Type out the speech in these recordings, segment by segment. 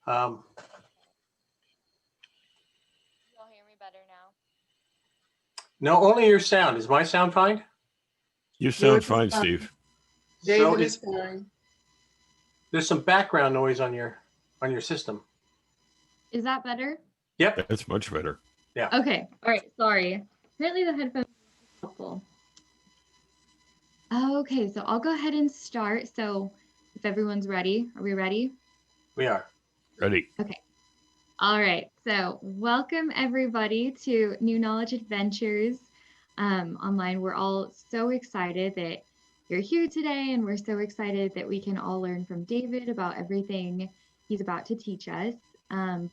Um, You'll hear me better now. no, only your sound. Is my sound fine? You sound fine, Steve. David is fine. There's some background noise on your system. Is that better? Yep. That's much better. Yeah. Okay. All right. Sorry. Apparently the headphones are helpful. Okay, so I'll go ahead and start. So if everyone's ready, are we ready? We are. Ready. Okay. All right. So welcome everybody to New Knowledge Adventures online. We're all so excited that you're here today, and we're so excited that we can all learn from David about everything he's about to teach us.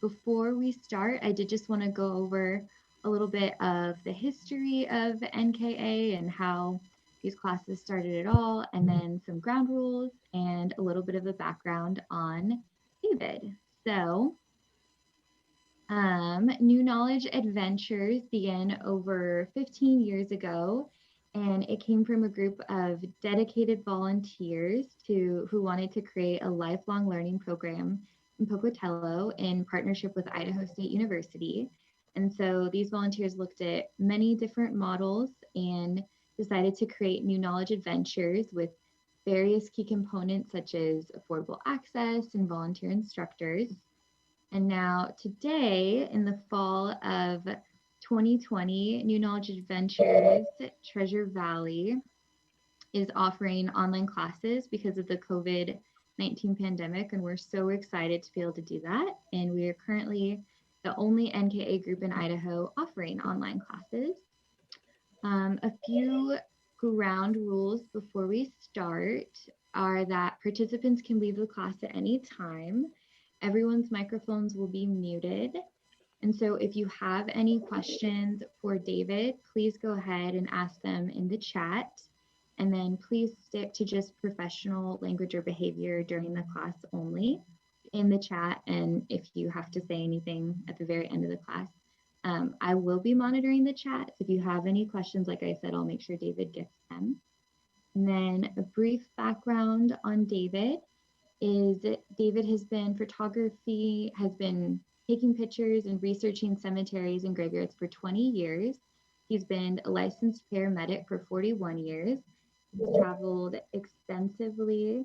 Before we start, I did just want to go over a little bit of the history of NKA and how these classes started at all, and then some ground rules and a little bit of a background on David. So, New Knowledge Adventures began over 15 years ago, and it came from a group of dedicated volunteers who wanted to create a lifelong learning program in Pocatello in partnership with Idaho State University. And so these volunteers looked at many different models and decided to create New Knowledge Adventures with various key components such as affordable access and volunteer instructors. And now today, in the fall of 2020, New Knowledge Adventures Treasure Valley is offering online classes because of the COVID-19 pandemic, and we're so excited to be able to do that. And we are currently the only NKA group in Idaho offering online classes. A few ground rules before we start are that participants can leave the class at any time. Everyone's microphones will be muted. And so if you have any questions for David, please go ahead and ask them in the chat. And then please stick to just professional language or behavior during the class only in the chat. And if you have to say anything at the very end of the class, I will be monitoring the chat. So if you have any questions, like I said, I'll make sure David gets them. And then a brief background on David is that David has been taking pictures and researching cemeteries and graveyards for 20 years. He's been a licensed paramedic for 41 years. He's traveled extensively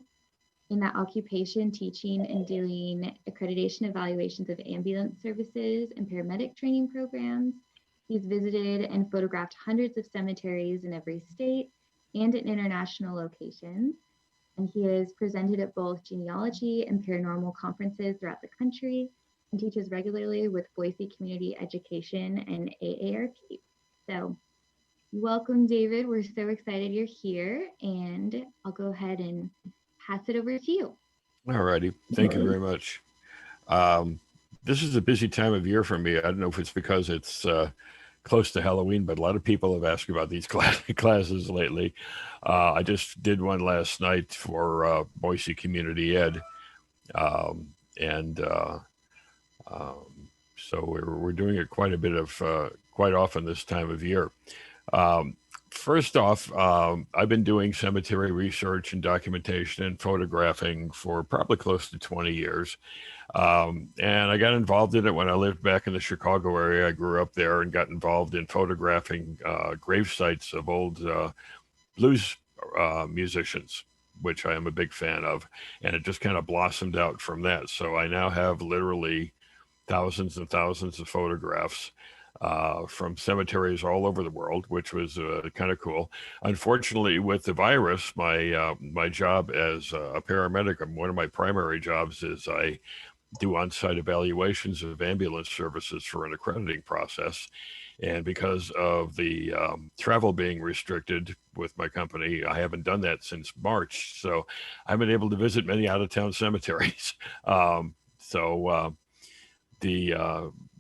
in that occupation, teaching and doing accreditation evaluations of ambulance services and paramedic training programs. He's visited and photographed hundreds of cemeteries in every state and in international locations. And he has presented at both genealogy and paranormal conferences throughout the country and teaches regularly with Boise Community Education and AARP. So welcome, David. We're so excited you're here, and I'll go ahead and pass it over to you. All righty. Thank you very much. This is a busy time of year for me. I don't know if it's because it's close to Halloween, but a lot of people have asked about these classes lately. I just did one last night for Boise Community Ed. So we're doing it quite often this time of year. First off, I've been doing cemetery research and documentation and photographing for probably close to 20 years. And I got involved in it when I lived back in the Chicago area. I grew up there and got involved in photographing grave sites of old blues musicians, which I am a big fan of. And it just kind of blossomed out from that. So I now have literally thousands and thousands of photographs from cemeteries all over the world, which was kind of cool. Unfortunately, with the virus, my job as a paramedic, one of my primary jobs is I do on-site evaluations of ambulance services for an accrediting process. And because of the travel being restricted with my company, I haven't done that since March. So I haven't been able to visit many out-of-town cemeteries.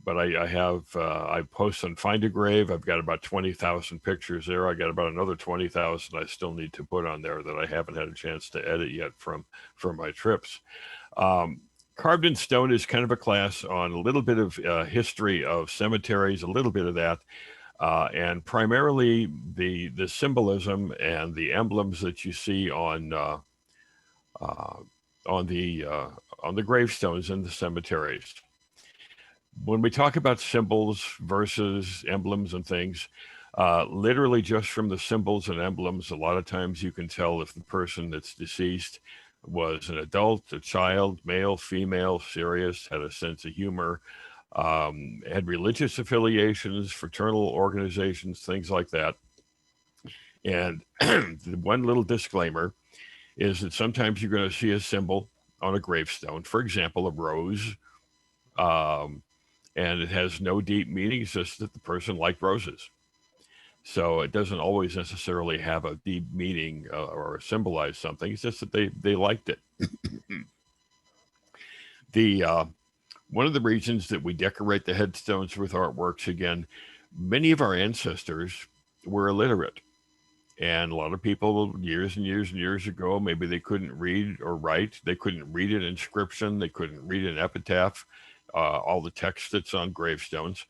But I post on Find a Grave. I've got about 20,000 pictures there. I got about another 20,000 I still need to put on there that I haven't had a chance to edit yet from my trips. Carved in Stone is kind of a class on a little bit of history of cemeteries, a little bit of that, and primarily the symbolism and the emblems that you see on the on the gravestones in the cemeteries. When we talk about symbols versus emblems and things, literally just from the symbols and emblems, a lot of times you can tell if the person that's deceased was an adult, a child, male, female, serious, had a sense of humor, had religious affiliations, fraternal organizations, things like that. And the one little disclaimer is that sometimes you're going to see a symbol on a gravestone, for example, a rose, um, and it has no deep meaning. It's just that the person liked roses. So it doesn't always necessarily have a deep meaning or symbolize something. It's just that they liked it. The one of the reasons that we decorate the headstones with artworks, again, many of our ancestors were illiterate. And a lot of people years and years and years ago, maybe they couldn't read or write. They couldn't read an inscription. They couldn't read an epitaph, all the text that's on gravestones.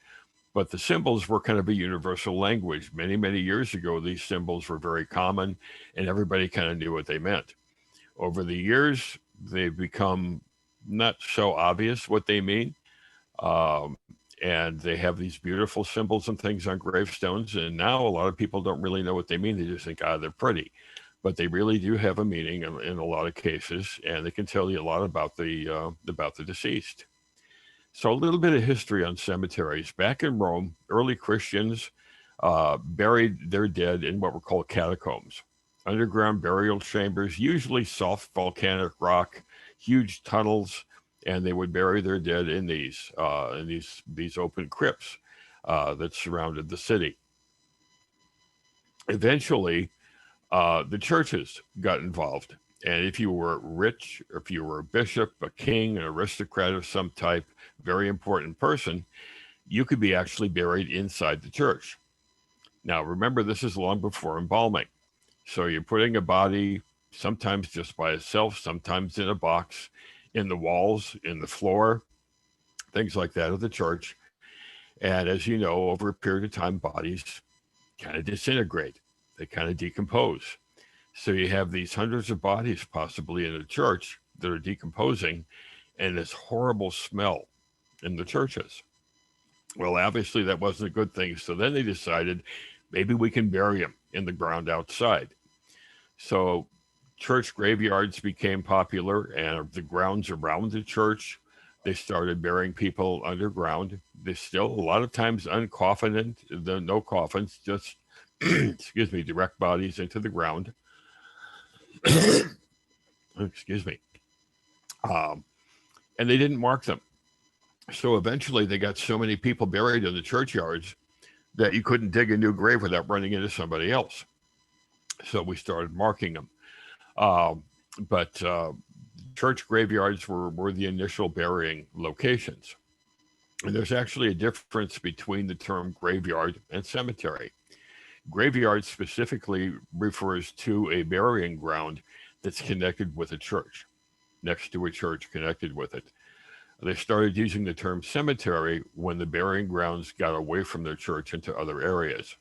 But the symbols were kind of a universal language. Many, many years ago, these symbols were very common and everybody kind of knew what they meant. Over the years, they've become not so obvious what they mean. Um, and they have these beautiful symbols and things on gravestones. And now a lot of people don't really know what they mean. They just think, they're pretty. But they really do have a meaning in a lot of cases, and they can tell you a lot about the deceased. So a little bit of history on cemeteries. Back in Rome, early Christians buried their dead in what were called catacombs, underground burial chambers, usually soft volcanic rock, huge tunnels, and they would bury their dead in these open crypts that surrounded the city. Eventually, the churches got involved. And if you were rich, or if you were a bishop, a king, an aristocrat of some type, very important person, you could be actually buried inside the church. Now, remember, this is long before embalming. So you're putting a body, sometimes just by itself, sometimes in a box, in the walls, in the floor, things like that of the church. And as you know, over a period of time, bodies kind of disintegrate. They kind of decompose. So you have these hundreds of bodies possibly in a church that are decomposing, and this horrible smell in the churches. Well, obviously that wasn't a good thing. So then they decided maybe we can bury them in the ground outside. So church graveyards became popular, and the grounds around the church, they started burying people underground. They still a lot of times uncoffined, no coffins, just excuse me, direct bodies into the ground. Excuse me. And they didn't mark them. So eventually they got so many people buried in the churchyards that you couldn't dig a new grave without running into somebody else. So we started marking them. But church graveyards were the initial burying locations. And there's actually a difference between the term graveyard and cemetery. Graveyard specifically refers to a burying ground that's connected with a church, next to a church connected with it. They started using the term cemetery when the burying grounds got away from their church into other areas.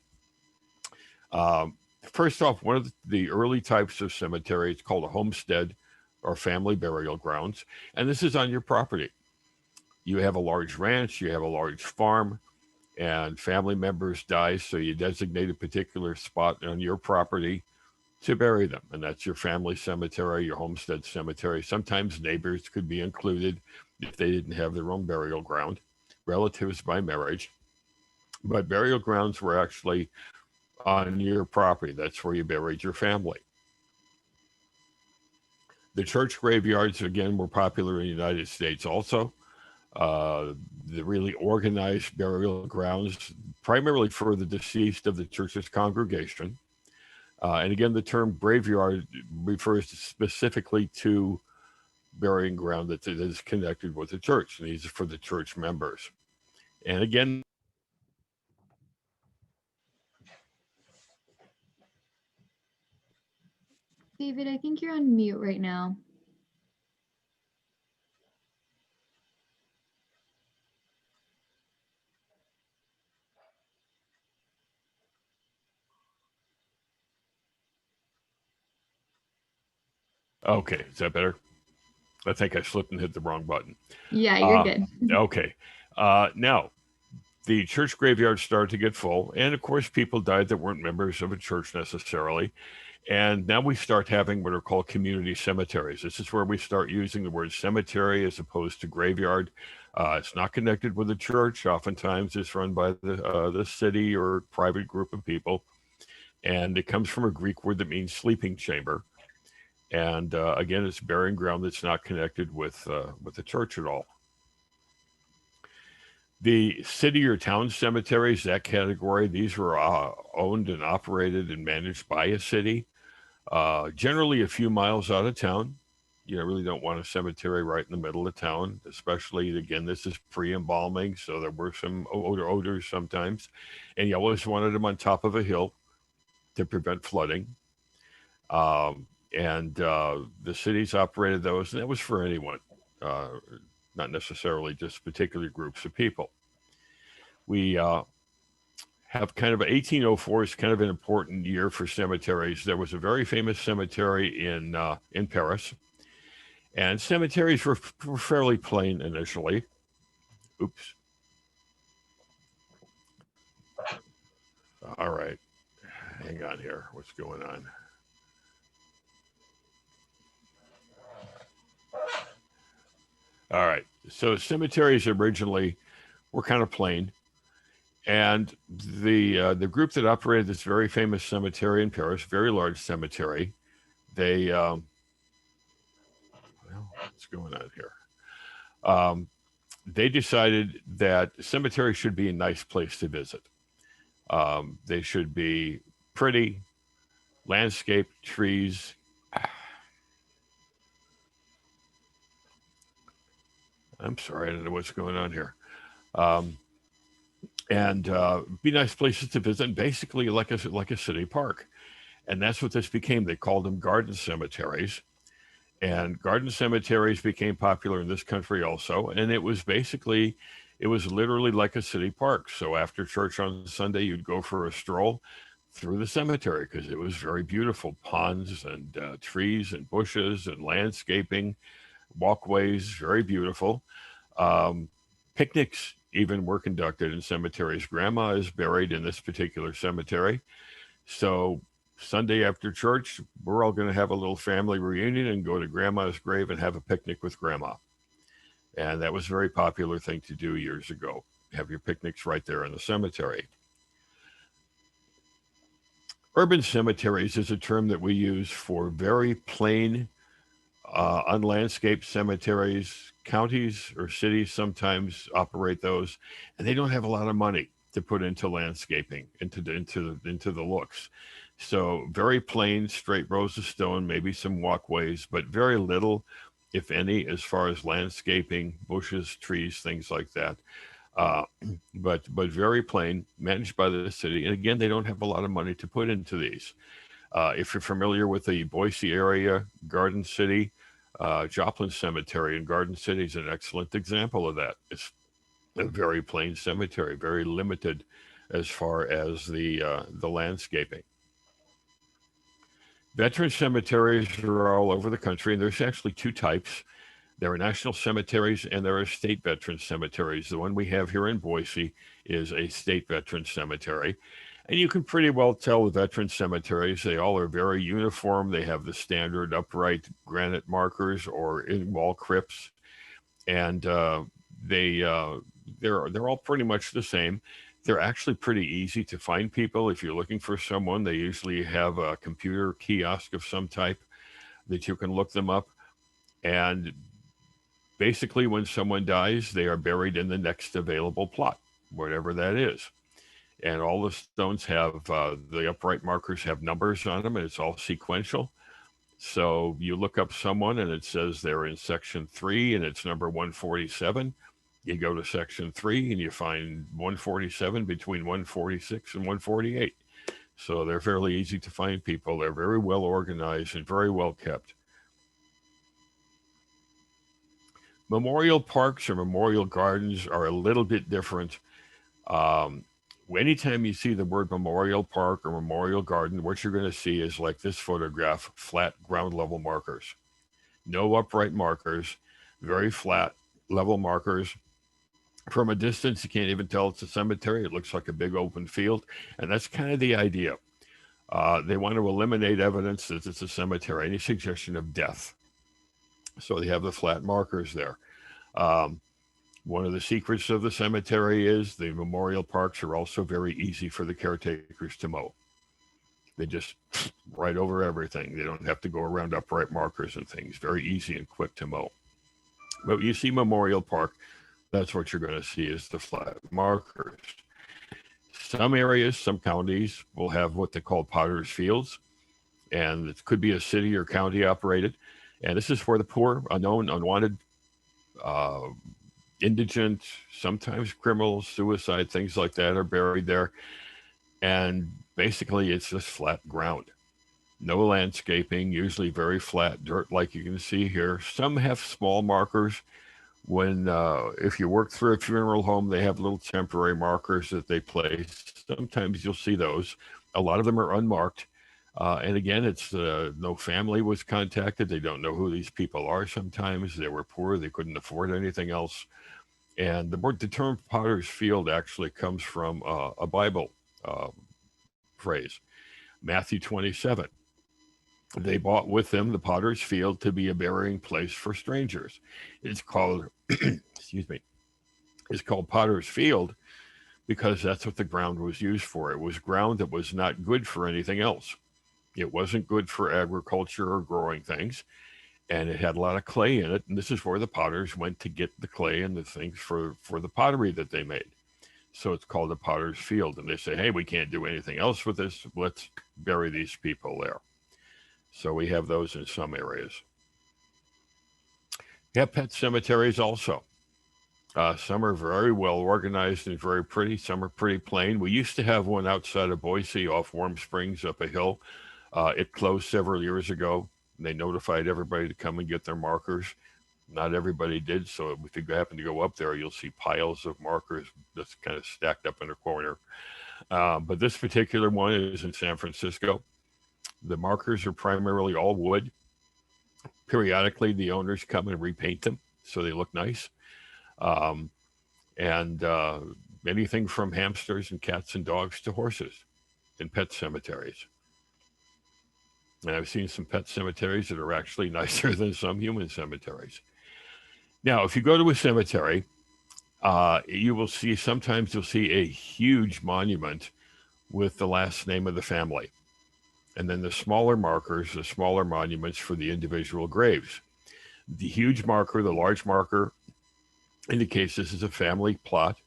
First off, one of the early types of cemetery is called a homestead or family burial grounds, and this is on your property. You have a large ranch, you have a large farm, and family members die, so you designate a particular spot on your property to bury them, and that's your family cemetery, your homestead cemetery. Sometimes neighbors could be included if they didn't have their own burial ground, relatives by marriage. But burial grounds were actually on your property. That's where you buried your family. The church graveyards, again, were popular in the United States also. The really organized burial grounds, primarily for the deceased of the church's congregation. And again, the term graveyard refers specifically to burying ground that is connected with the church, and these are for the church members. And again, David, I think you're on mute right now. okay, is that better? I think I slipped and hit the wrong button. Yeah, you're good. Okay. Now, the church graveyard started to get full, and of course, people died that weren't members of a church necessarily. And now we start having what are called community cemeteries. This is where we start using the word cemetery as opposed to graveyard. It's not connected with a church. Oftentimes, it's run by the city or private group of people, and it comes from a Greek word that means sleeping chamber. And again, it's burying ground that's not connected with the church at all. The city or town cemeteries, that category, these were owned and operated and managed by a city, generally a few miles out of town. You really don't want a cemetery right in the middle of town, especially, again, this is pre-embalming, so there were some odors sometimes. And you always wanted them on top of a hill to prevent flooding. And the cities operated those, and that was for anyone, not necessarily just particular groups of people. We have kind of 1804 is kind of an important year for cemeteries. There was a very famous cemetery in Paris, and cemeteries were fairly plain initially. Oops. All right, hang on here. What's going on? All right, so cemeteries originally were kind of plain. And the group that operated this very famous cemetery in Paris, very large cemetery, they well, what's going on here? They decided that cemeteries should be a nice place to visit. They should be pretty, landscape, trees. I'm sorry, I don't know what's going on here. And be nice places to visit, and basically like a city park. And that's what this became. They called them garden cemeteries. And garden cemeteries became popular in this country also. And it was literally like a city park. So after church on Sunday, you'd go for a stroll through the cemetery because it was very beautiful. Ponds and trees and bushes and landscaping, walkways, very beautiful. Picnics even were conducted in cemeteries. Grandma is buried in this particular cemetery. So Sunday after church, we're all going to have a little family reunion and go to Grandma's grave and have a picnic with Grandma. And that was a very popular thing to do years ago. Have your picnics right there in the cemetery. Urban cemeteries is a term that we use for very plain, unlandscaped cemeteries. Counties or cities sometimes operate those, and they don't have a lot of money to put into landscaping, into the looks. So very plain, straight rows of stone, maybe some walkways, but very little, if any, as far as landscaping, bushes, trees, things like that. But very plain, managed by the city. And again, they don't have a lot of money to put into these. If you're familiar with the Boise area, Garden City, Joplin Cemetery in Garden City is an excellent example of that. It's a very plain cemetery, very limited as far as the landscaping. Veteran cemeteries are all over the country, and there's actually two types. There are national cemeteries and there are state veteran cemeteries. The one we have here in Boise is a state veteran cemetery. And you can pretty well tell the veteran cemeteries, they all are very uniform. They have the standard upright granite markers or in-wall crypts. And they're all pretty much the same. They're actually pretty easy to find people. If you're looking for someone, they usually have a computer kiosk of some type that you can look them up. And basically, when someone dies, they are buried in the next available plot, whatever that is. And all the stones have, the upright markers have numbers on them, and it's all sequential. So you look up someone and it says they're in section 3 and it's number 147. You go to section 3 and you find 147 between 146 and 148. So they're fairly easy to find people. They're very well organized and very well kept. Memorial parks or memorial gardens are a little bit different. Anytime you see the word memorial park or memorial garden, what you're going to see is like this photograph, flat ground level markers. no upright markers, very flat, level markers. From a distance, you can't even tell it's a cemetery. It looks like a big open field. And that's kind of the idea. They want to eliminate evidence that it's a cemetery, any suggestion of death. So they have the flat markers there. Um, One of the secrets of the cemetery is the memorial parks are also very easy for the caretakers to mow. They just right over everything. They don't have to go around upright markers and things. Very easy and quick to mow. But when you see Memorial Park, that's what you're going to see is the flat markers. Some areas, some counties will have what they call Potter's Fields, and it could be a city or county operated. And this is where the poor, unknown, unwanted, uh, indigent, sometimes criminals, suicide, things like that are buried there. And basically, it's just flat ground. No landscaping, usually very flat dirt like you can see here. Some have small markers. When if you work through a funeral home, they have little temporary markers that they place. Sometimes you'll see those. A lot of them are unmarked. And again, it's no family was contacted. They don't know who these people are sometimes. They were poor. They couldn't afford anything else. And the term Potter's Field actually comes from a Bible uh, phrase, Matthew 27. They bought with them the Potter's Field to be a burying place for strangers. It's called, excuse me, it's called Potter's Field because that's what the ground was used for. It was ground that was not good for anything else. It wasn't good for agriculture or growing things, and it had a lot of clay in it. And this is where the potters went to get the clay and the things for the pottery that they made. So it's called the Potter's Field. And they say, hey, we can't do anything else with this. Let's bury these people there. So we have those in some areas. We have pet cemeteries also. Some are very well organized and very pretty. Some are pretty plain. We used to have one outside of Boise off Warm Springs up a hill. It closed several years ago. They notified everybody to come and get their markers. Not everybody did. So if you happen to go up there, you'll see piles of markers that's kind of stacked up in a corner. But this particular one is in San Francisco. The markers are primarily all wood. Periodically, the owners come and repaint them so they look nice. And anything from hamsters and cats and dogs to horses in pet cemeteries. And I've seen some pet cemeteries that are actually nicer than some human cemeteries. Now, if you go to a cemetery, you will see, sometimes you'll see a huge monument with the last name of the family. And then the smaller markers, the smaller monuments for the individual graves. The huge marker, the large marker, indicates this is a family plot.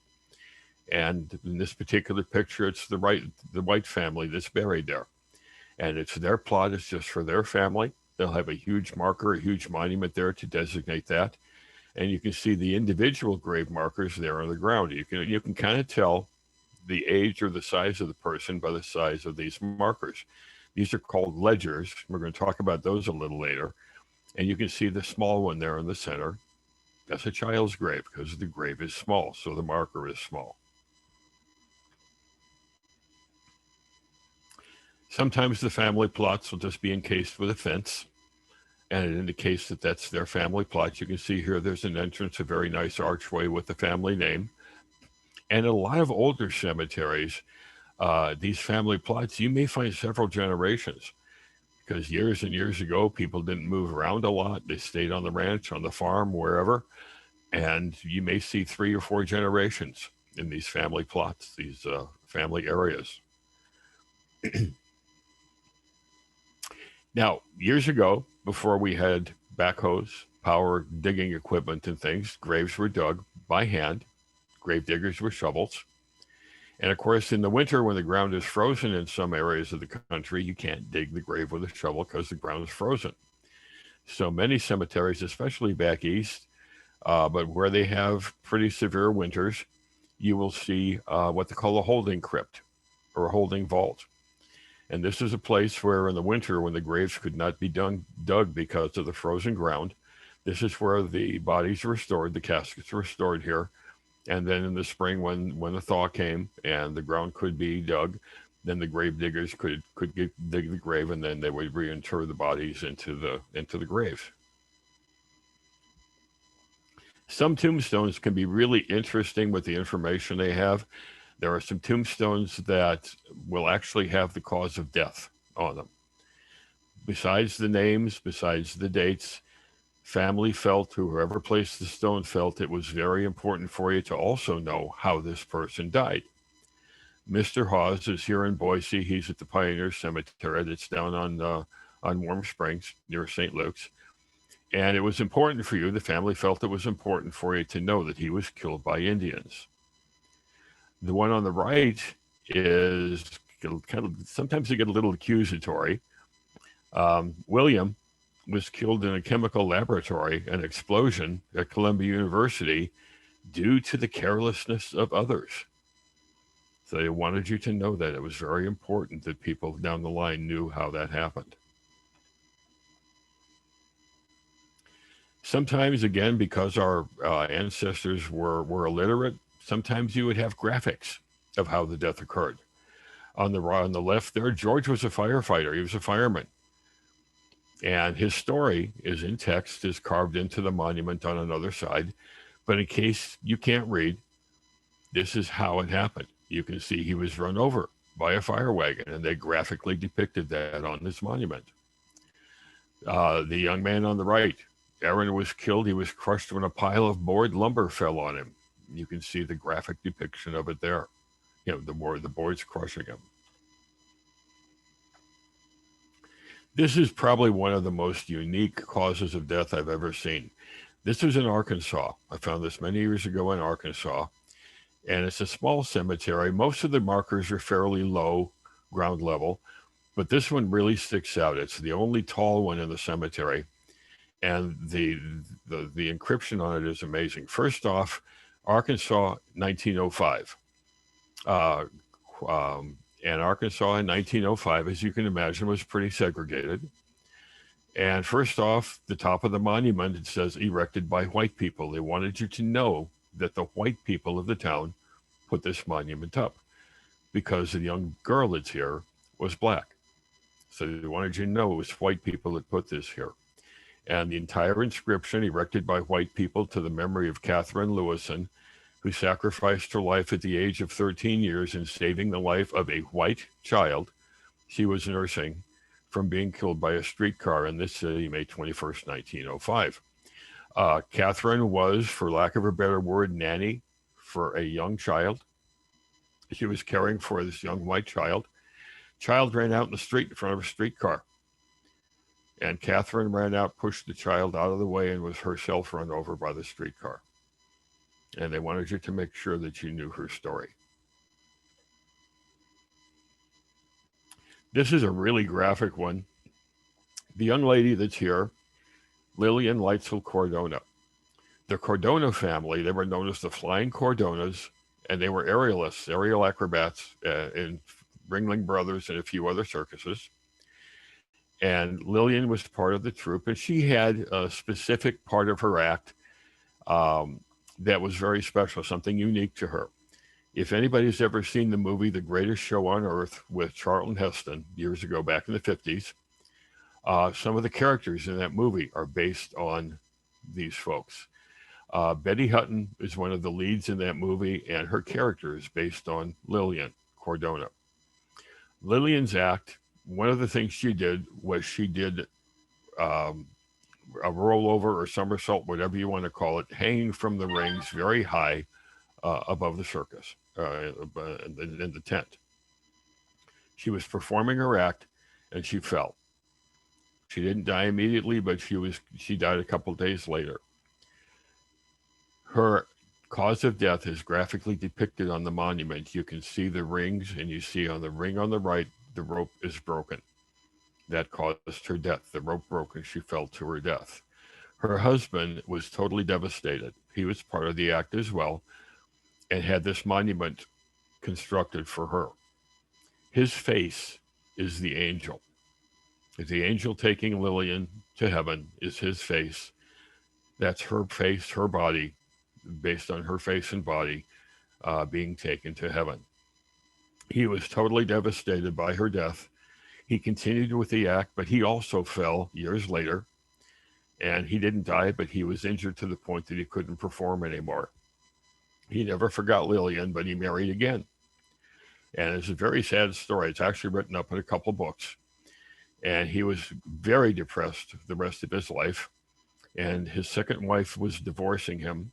And in this particular picture, it's the white family that's buried there. And it's their plot, it's just for their family. They'll have a huge marker, a huge monument there to designate that. And you can see the individual grave markers there on the ground. You can kind of tell the age or the size of the person by the size of these markers. These are called ledgers. We're going to talk about those a little later. And you can see the small one there in the center. That's a child's grave because the grave is small, so the marker is small. Sometimes the family plots will just be encased with a fence, and it indicates that that's their family plot. You can see here there's an entrance, a very nice archway with the family name. And a lot of older cemeteries, these family plots, you may find several generations because years and years ago, people didn't move around a lot. They stayed on the ranch, on the farm, wherever. And you may see 3 or 4 generations in these family plots, these family areas. Now, years ago, before we had backhoes, power digging equipment and things, graves were dug by hand. Grave diggers with shovels. And of course, in the winter, when the ground is frozen in some areas of the country, you can't dig the grave with a shovel because the ground is frozen. So many cemeteries, especially back east, but where they have pretty severe winters, you will see what they call a holding crypt or a holding vault. And this is a place where in the winter, when the graves could not be dug because of the frozen ground, this is where the bodies were stored, the caskets were stored here. And then in the spring, when the thaw came and the ground could be dug, then the grave diggers could dig the grave, and then they would reinter the bodies into the grave. Some tombstones can be really interesting with the information they have. There are some tombstones that will actually have the cause of death on them. Besides the names, besides the dates, family felt, whoever placed the stone felt it was very important for you to also know how this person died. Mr. Hawes is here in Boise. He's at the Pioneer Cemetery that's down on Warm Springs near St. Luke's. And it was important for you, the family felt it was important for you to know that he was killed by Indians. The one on the right is kind of, sometimes they get a little accusatory. William was killed in a chemical laboratory, an explosion at Columbia University, due to the carelessness of others. So they wanted you to know that. It was very important that people down the line knew how that happened. Sometimes, again, because our ancestors were illiterate, sometimes you would have graphics of how the death occurred. On the left there, George was a firefighter. He was a fireman. And his story is in text, is carved into the monument on another side. But in case you can't read, this is how it happened. You can see he was run over by a fire wagon, and they graphically depicted that on this monument. The young man on the right, Aaron, was killed. He was crushed when a pile of board lumber fell on him. You can see the graphic depiction of it there. You know, the boards crushing him. This is probably one of the most unique causes of death I've ever seen. This was in Arkansas. I found this many years ago in Arkansas. And it's a small cemetery. Most of the markers are fairly low ground level, but this one really sticks out. It's the only tall one in the cemetery. And the encryption on it is amazing. First off, Arkansas, 1905. And Arkansas in 1905, as you can imagine, was pretty segregated. And first off, the top of the monument, it says erected by white people. They wanted you to know that the white people of the town put this monument up because the young girl that's here was black. So they wanted you to know it was white people that put this here. And the entire inscription erected by white people to the memory of Catherine Lewison, who sacrificed her life at the age of 13 years in saving the life of a white child she was nursing from being killed by a streetcar in this city, May 21st, 1905. Catherine was, for lack of a better word, nanny for a young child. She was caring for this young white child. Child ran out in the street in front of a streetcar. And Catherine ran out, pushed the child out of the way, and was herself run over by the streetcar. And they wanted you to make sure that you knew her story. This is a really graphic one. The young lady that's here, Lillian Leitzel Cordona. The Cordona family, they were known as the Flying Cordonas, and they were aerialists, aerial acrobats in Ringling Brothers and a few other circuses. And Lillian was part of the troupe, and she had a specific part of her act that was very special, something unique to her. If anybody's ever seen the movie The Greatest Show on Earth with Charlton Heston years ago, back in the 50s, some of the characters in that movie are based on these folks. Betty Hutton is one of the leads in that movie, and her character is based on Lillian Cordona. Lillian's act, one of the things she did was she did a rollover or somersault, whatever you want to call it, hanging from the rings very high above the circus, in the tent. She was performing her act, and she fell. She didn't die immediately, but she died a couple days later. Her cause of death is graphically depicted on the monument. You can see the rings, and you see on the ring on the right, the rope is broken. That caused her death. The rope broke, and she fell to her death. Her husband was totally devastated. He was part of the act as well, and had this monument constructed for her. His face is the angel. The angel taking Lillian to heaven is his face. That's her face, her body, based on her face and body, being taken to heaven. He was totally devastated by her death. He continued with the act, but he also fell years later. And he didn't die, but he was injured to the point that he couldn't perform anymore. He never forgot Lillian, but he married again. And it's a very sad story. It's actually written up in a couple books. And he was very depressed the rest of his life. And his second wife was divorcing him.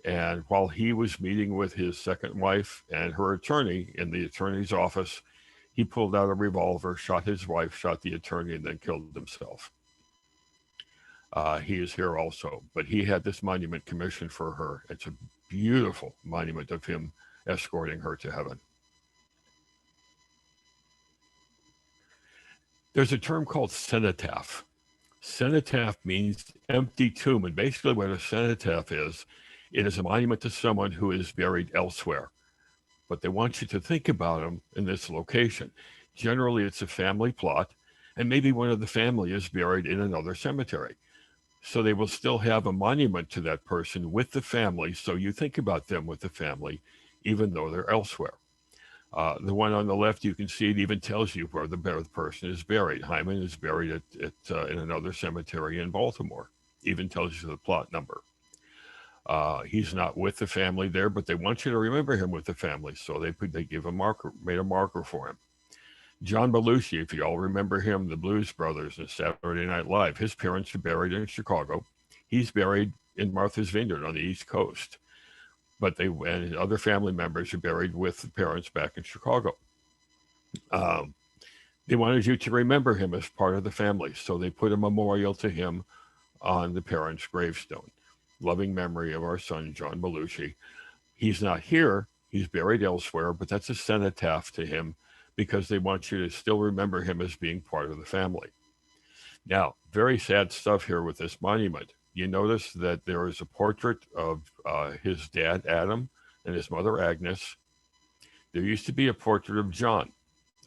And while he was meeting with his second wife and her attorney in the attorney's office, he pulled out a revolver, shot his wife, shot the attorney, and then killed himself. He is here also, but he had this monument commissioned for her. It's a beautiful monument of him escorting her to heaven. There's a term called cenotaph. Cenotaph means empty tomb, and basically what a cenotaph is, it is a monument to someone who is buried elsewhere. But they want you to think about them in this location. Generally, it's a family plot, and maybe one of the family is buried in another cemetery. So they will still have a monument to that person with the family, so you think about them with the family, even though they're elsewhere. The one on the left, you can see it even tells you where the person is buried. Hyman is buried in another cemetery in Baltimore. Even tells you the plot number. He's not with the family there, but they want you to remember him with the family, so they give a marker, made a marker for him. John Belushi, if you all remember him, the Blues Brothers and Saturday Night Live, his parents are buried in Chicago. He's buried in Martha's Vineyard on the East Coast. But and other family members are buried with the parents back in Chicago. They wanted you to remember him as part of the family, so they put a memorial to him on the parents' gravestone. Loving memory of our son, John Belushi. He's not here, he's buried elsewhere, but that's a cenotaph to him because they want you to still remember him as being part of the family. Now, very sad stuff here with this monument. You notice that there is a portrait of his dad, Adam, and his mother, Agnes. There used to be a portrait of John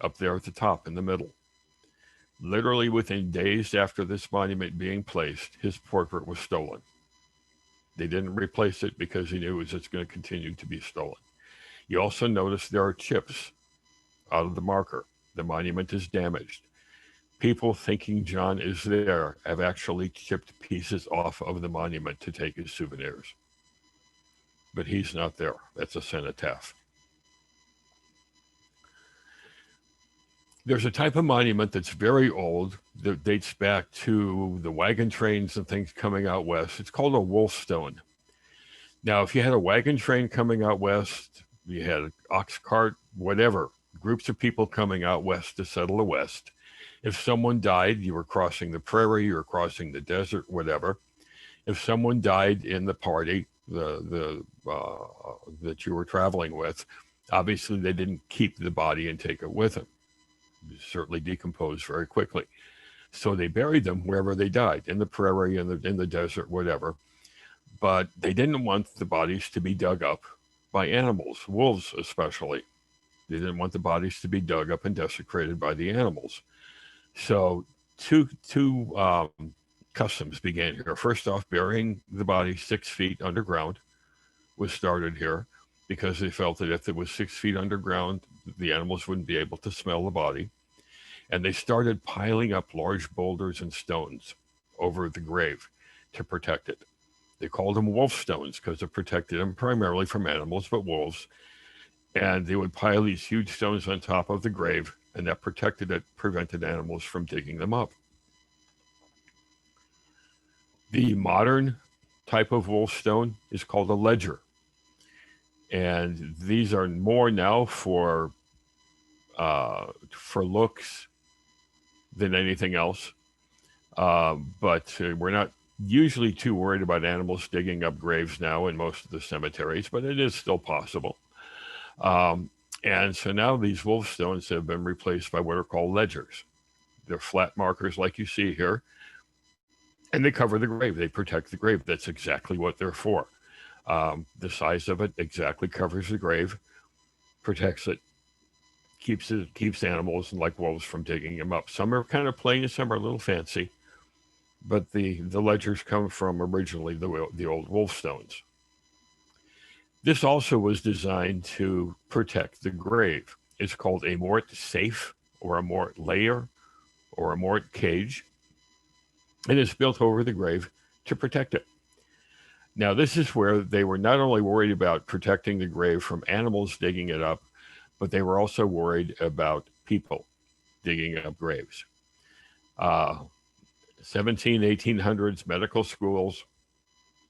up there at the top in the middle. Literally within days after this monument being placed, his portrait was stolen. They didn't replace it because he knew it was just going to continue to be stolen. You also notice there are chips out of the marker. The monument is damaged. People thinking John is there have actually chipped pieces off of the monument to take as souvenirs. But he's not there. That's a cenotaph. There's a type of monument that's very old that dates back to the wagon trains and things coming out west. It's called a wolf stone. Now, if you had a wagon train coming out west, you had an ox cart, whatever, groups of people coming out west to settle the west. If someone died, you were crossing the prairie, you were crossing the desert, whatever. If someone died in the party that you were traveling with, obviously they didn't keep the body and take it with them. It certainly decomposed very quickly. So they buried them wherever they died, in the prairie, in the desert, whatever. But they didn't want the bodies to be dug up by animals, wolves especially. They didn't want the bodies to be dug up and desecrated by the animals. So two customs began here. First off, burying the body 6 feet underground was started here because they felt that if it was 6 feet underground, the animals wouldn't be able to smell the body. And they started piling up large boulders and stones over the grave to protect it. They called them wolf stones because it protected them primarily from animals, but wolves. And they would pile these huge stones on top of the grave, and that protected it, prevented animals from digging them up. The modern type of wolf stone is called a ledger. And these are more now for looks than anything else. But we're not usually too worried about animals digging up graves now in most of the cemeteries, but it is still possible. And so now these wolf stones have been replaced by what are called ledgers. They're flat markers like you see here, and they cover the grave. They protect the grave. That's exactly what they're for. The size of it exactly covers the grave, protects it, keeps animals like wolves from digging them up. Some are kind of plain and some are a little fancy, but the ledgers come from originally the old wolf stones. This also was designed to protect the grave. It's called a mort safe or a mort layer or a mort cage. and is built over the grave to protect it. Now, this is where they were not only worried about protecting the grave from animals digging it up, but they were also worried about people digging up graves. 1800s medical schools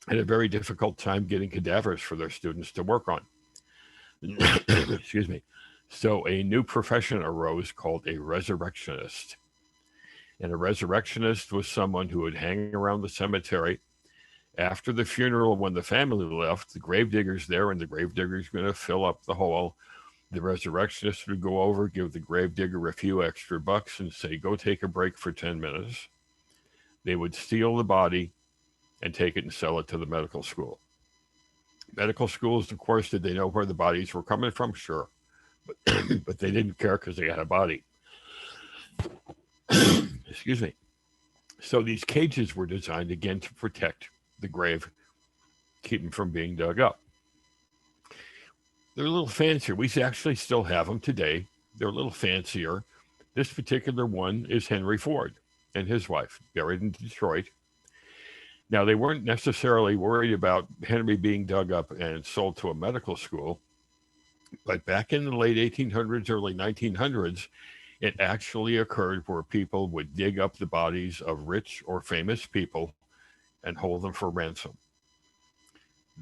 had a very difficult time getting cadavers for their students to work on. Excuse me. So a new profession arose called a resurrectionist. And a resurrectionist was someone who would hang around the cemetery after the funeral. When the family left, the gravedigger's there, and the gravedigger's going to fill up the hole. The resurrectionist would go over, give the gravedigger a few extra bucks, and say, go take a break for 10 minutes. They would steal the body and take it and sell it to the medical school. Medical schools, of course, did they know where the bodies were coming from? Sure. But they didn't care because they had a body. Excuse me. So these cages were designed, again, to protect the grave, keep them from being dug up. They're a little fancier. We actually still have them today. They're a little fancier. This particular one is Henry Ford and his wife, buried in Detroit. Now, they weren't necessarily worried about Henry being dug up and sold to a medical school, but back in the late 1800s, early 1900s, it actually occurred where people would dig up the bodies of rich or famous people and hold them for ransom.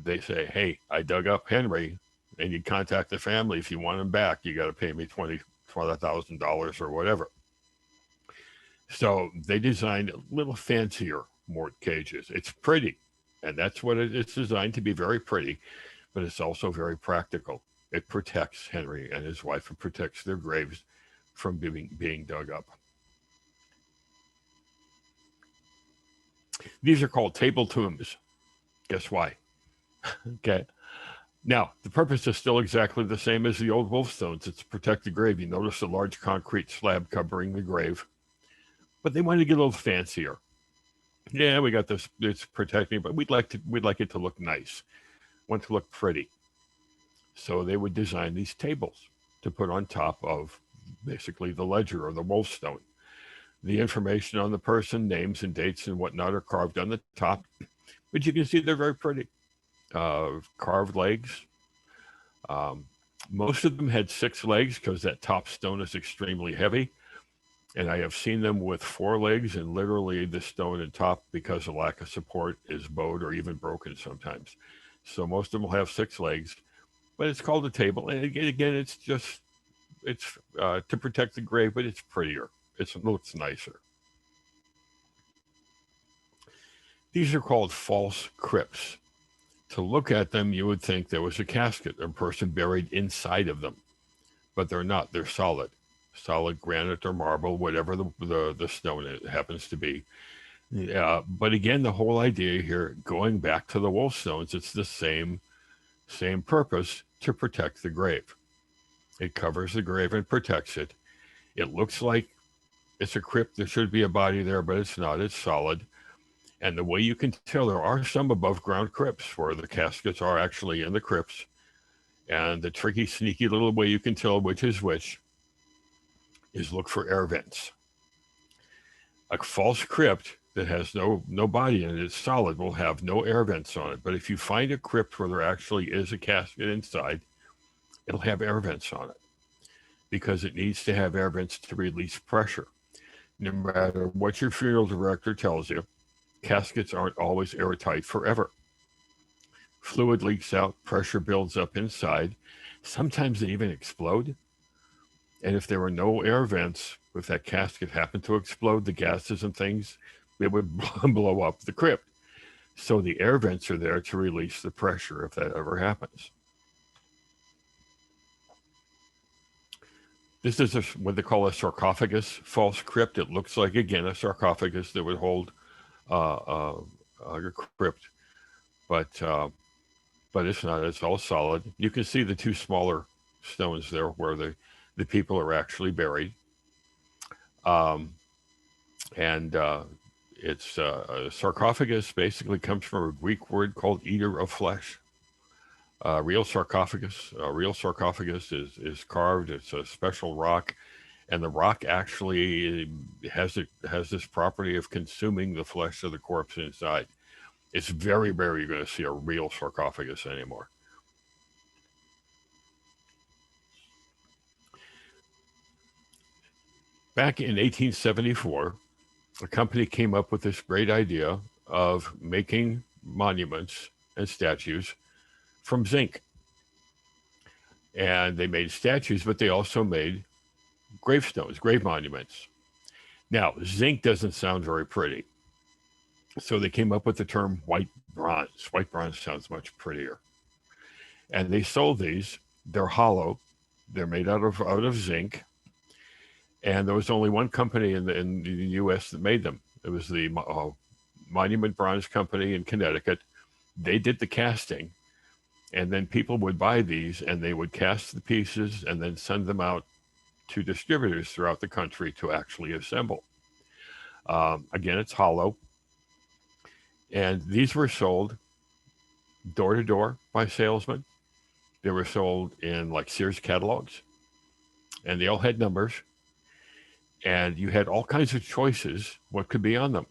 They say, hey, I dug up Henry, and you contact the family. If you want him back, you got to pay me $20,000 or whatever. So they designed a little fancier mort cages. It's pretty, and that's what it's designed to be, very pretty, but it's also very practical. It protects Henry and his wife and protects their graves from being dug up. These are called table tombs. Guess why? Okay. Now, the purpose is still exactly the same as the old wolf stones. It's to protect the grave. You notice a large concrete slab covering the grave, but they wanted to get a little fancier. Yeah, we got this. It's protecting, but we'd like it to look nice. Want to look pretty. So they would design these tables to put on top of basically the ledger or the wolf stone. The information on the person, names and dates and whatnot, are carved on the top, but you can see they're very pretty. Carved legs. Most of them had 6 legs because that top stone is extremely heavy. And I have seen them with 4 legs, and literally the stone and top, because of lack of support, is bowed or even broken sometimes. So most of them will have 6 legs, but it's called a table. And again, it's to protect the grave, but it's prettier. It looks nicer. These are called false crypts. To look at them, you would think there was a casket, a person buried inside of them, but they're not. They're solid granite or marble, whatever the stone happens to be. But again, the whole idea here, going back to the wolf stones, it's the same purpose, to protect the grave. It covers the grave and protects it. It looks like it's a crypt. There should be a body there, but it's not. It's solid. And the way you can tell, there are some above ground crypts where the caskets are actually in the crypts. And the tricky, sneaky little way you can tell which is which is look for air vents. A false crypt that has no body in it, it's solid, will have no air vents on it. But if you find a crypt where there actually is a casket inside, it'll have air vents on it because it needs to have air vents to release pressure. No matter what your funeral director tells you, caskets aren't always airtight forever. Fluid leaks out, pressure builds up inside. Sometimes they even explode. And if there were no air vents, if that casket happened to explode, the gases and things, it would blow up the crypt. So the air vents are there to release the pressure if that ever happens. This is what they call a sarcophagus false crypt. It looks like, again, a sarcophagus that would hold a crypt, but it's not. It's all solid. You can see the 2 smaller stones there where the people are actually buried. It's a sarcophagus basically comes from a Greek word called eater of flesh. A real sarcophagus is carved. It's a special rock, and the rock actually has this property of consuming the flesh of the corpse inside. It's very rare you're going to see a real sarcophagus anymore. Back in 1874, a company came up with this great idea of making monuments and statues from zinc. And they made statues, but they also made gravestones, grave monuments. Now, zinc doesn't sound very pretty. So they came up with the term white bronze. White bronze sounds much prettier. And they sold these. They're hollow. They're made out of zinc. And there was only one company in the U.S. that made them. It was the Monument Bronze Company in Connecticut. They did the casting, and then people would buy these, and they would cast the pieces and then send them out to distributors throughout the country to actually assemble. Again, it's hollow. And these were sold door to door by salesmen. They were sold in like Sears catalogs, and they all had numbers. And you had all kinds of choices what could be on them.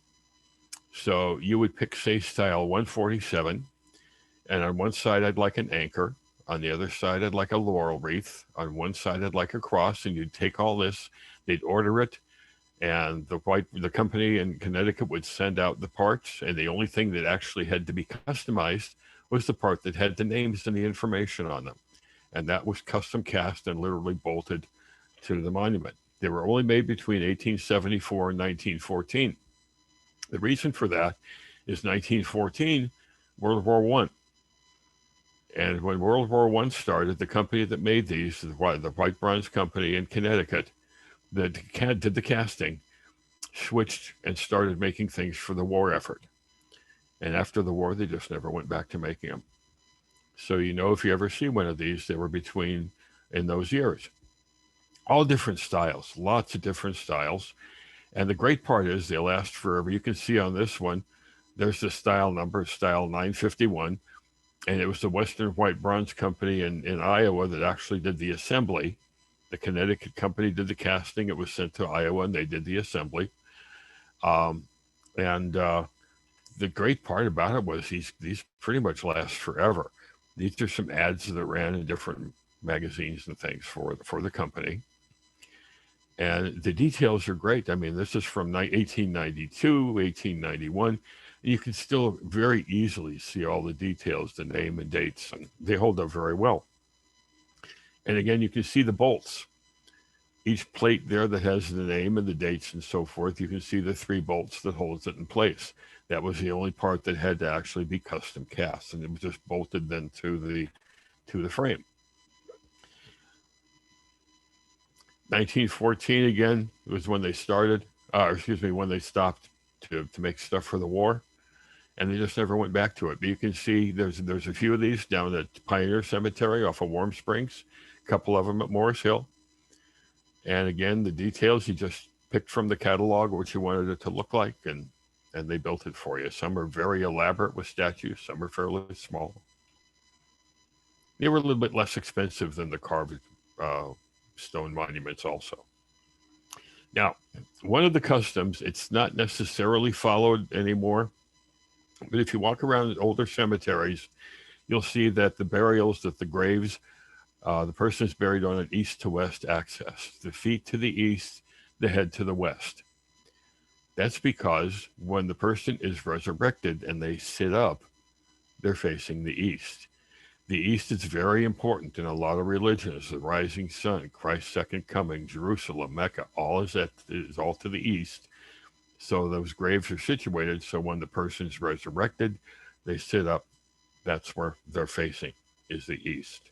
So you would pick, say, style 147, and on one side I'd like an anchor. On the other side I'd like a laurel wreath. On one side I'd like a cross, and you'd take all this. They'd order it, and the company in Connecticut would send out the parts, and the only thing that actually had to be customized was the part that had the names and the information on them. And that was custom cast and literally bolted to the monument. They were only made between 1874 and 1914. The reason for that is 1914, World War I. And when World War I started, the company that made these, the White Bronze Company in Connecticut, that did the casting, switched and started making things for the war effort. And after the war, they just never went back to making them. So, if you ever see one of these, they were between in those years. All different styles, lots of different styles. And the great part is they last forever. You can see on this one, there's the style number, style 951. And it was the Western White Bronze Company in Iowa that actually did the assembly. The Connecticut company did the casting. It was sent to Iowa, and they did the assembly. The great part about it was these pretty much last forever. These are some ads that ran in different magazines and things for the company. And the details are great. I mean, this is from 1892, 1891. You can still very easily see all the details, the name and dates, and they hold up very well. And again, you can see the bolts. Each plate there that has the name and the dates and so forth, you can see the 3 bolts that holds it in place. That was the only part that had to actually be custom cast, and it was just bolted then to the frame. 1914 again was when they started, when they stopped to make stuff for the war, and they just never went back to it. But you can see there's a few of these down at Pioneer Cemetery off of Warm Springs, a couple of them at Morris Hill. And again, the details, you just picked from the catalog what you wanted it to look like, and they built it for you. Some are very elaborate with statues, some are fairly small. They were a little bit less expensive than the carved stone monuments also. Now, one of the customs, it's not necessarily followed anymore, but if you walk around older cemeteries, you'll see that the burials, that the graves, the person is buried on an east to west axis, the feet to the east, the head to the west. That's because when the person is resurrected and they sit up, they're facing the east. The east is very important in a lot of religions. The rising sun, Christ's second coming, Jerusalem, Mecca, all is all to the east. So those graves are situated so when the person is resurrected, they sit up. That's where they're facing, is the east.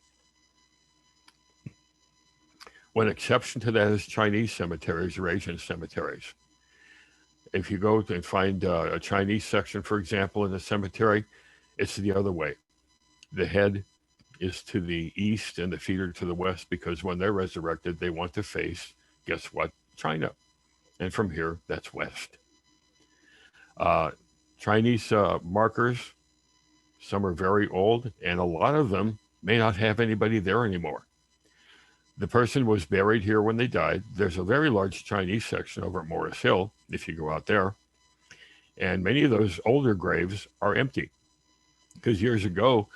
One exception to that is Chinese cemeteries or Asian cemeteries. If you go and find a Chinese section, for example, in a cemetery, it's the other way. The head is to the east and the feet are to the west because when they're resurrected, they want to face, guess what? China. And from here, that's west. Chinese markers, some are very old, and a lot of them may not have anybody there anymore. The person was buried here when they died. There's a very large Chinese section over at Morris Hill, if you go out there. And many of those older graves are empty. Because years ago,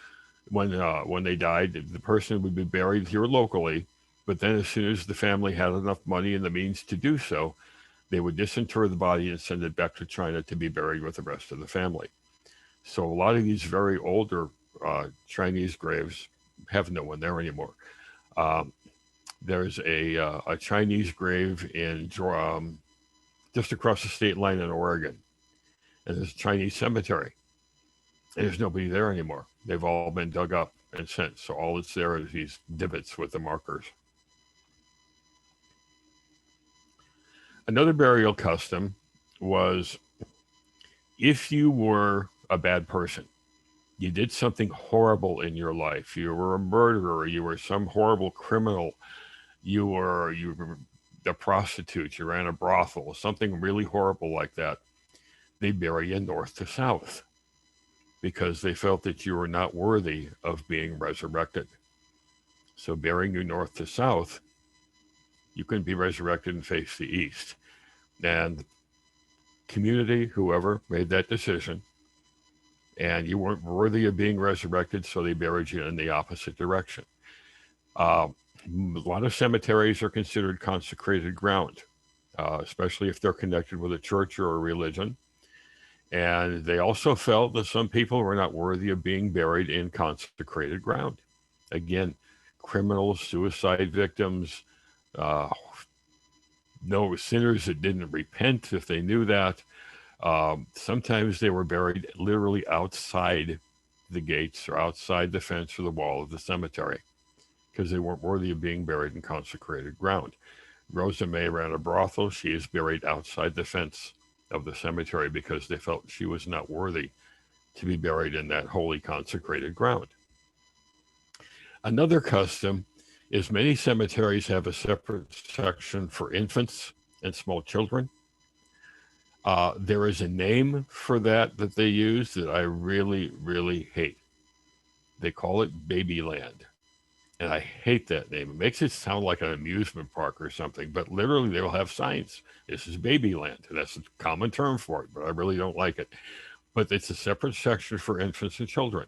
when they died, the person would be buried here locally. But then as soon as the family had enough money and the means to do so, they would disinter the body and send it back to China to be buried with the rest of the family. So a lot of these very older Chinese graves have no one there anymore. There's a Chinese grave in just across the state line in Oregon, and there's a Chinese cemetery, and there's nobody there anymore. They've all been dug up and sent. So all that's there is these divots with the markers. Another burial custom was if you were a bad person, you did something horrible in your life, you were a murderer, you were some horrible criminal, you were a prostitute, you ran a brothel, something really horrible like that, they bury you north to south because they felt that you were not worthy of being resurrected. So burying you north to south, you couldn't be resurrected and face the east. And community, whoever made that decision, and you weren't worthy of being resurrected, so they buried you in the opposite direction. A lot of cemeteries are considered consecrated ground, especially if they're connected with a church or a religion. And they also felt that some people were not worthy of being buried in consecrated ground. Again, criminals, suicide victims, no sinners that didn't repent if they knew that. Sometimes they were buried literally outside the gates or outside the fence or the wall of the cemetery because they weren't worthy of being buried in consecrated ground. Rosa May ran a brothel. She is buried outside the fence of the cemetery because they felt she was not worthy to be buried in that holy consecrated ground. Another custom is many cemeteries have a separate section for infants and small children. There is a name for that they use that I really, really hate. They call it Babyland. And I hate that name. It makes it sound like an amusement park or something, but literally they'll have signs. This is Babyland. And that's a common term for it, but I really don't like it. But it's a separate section for infants and children.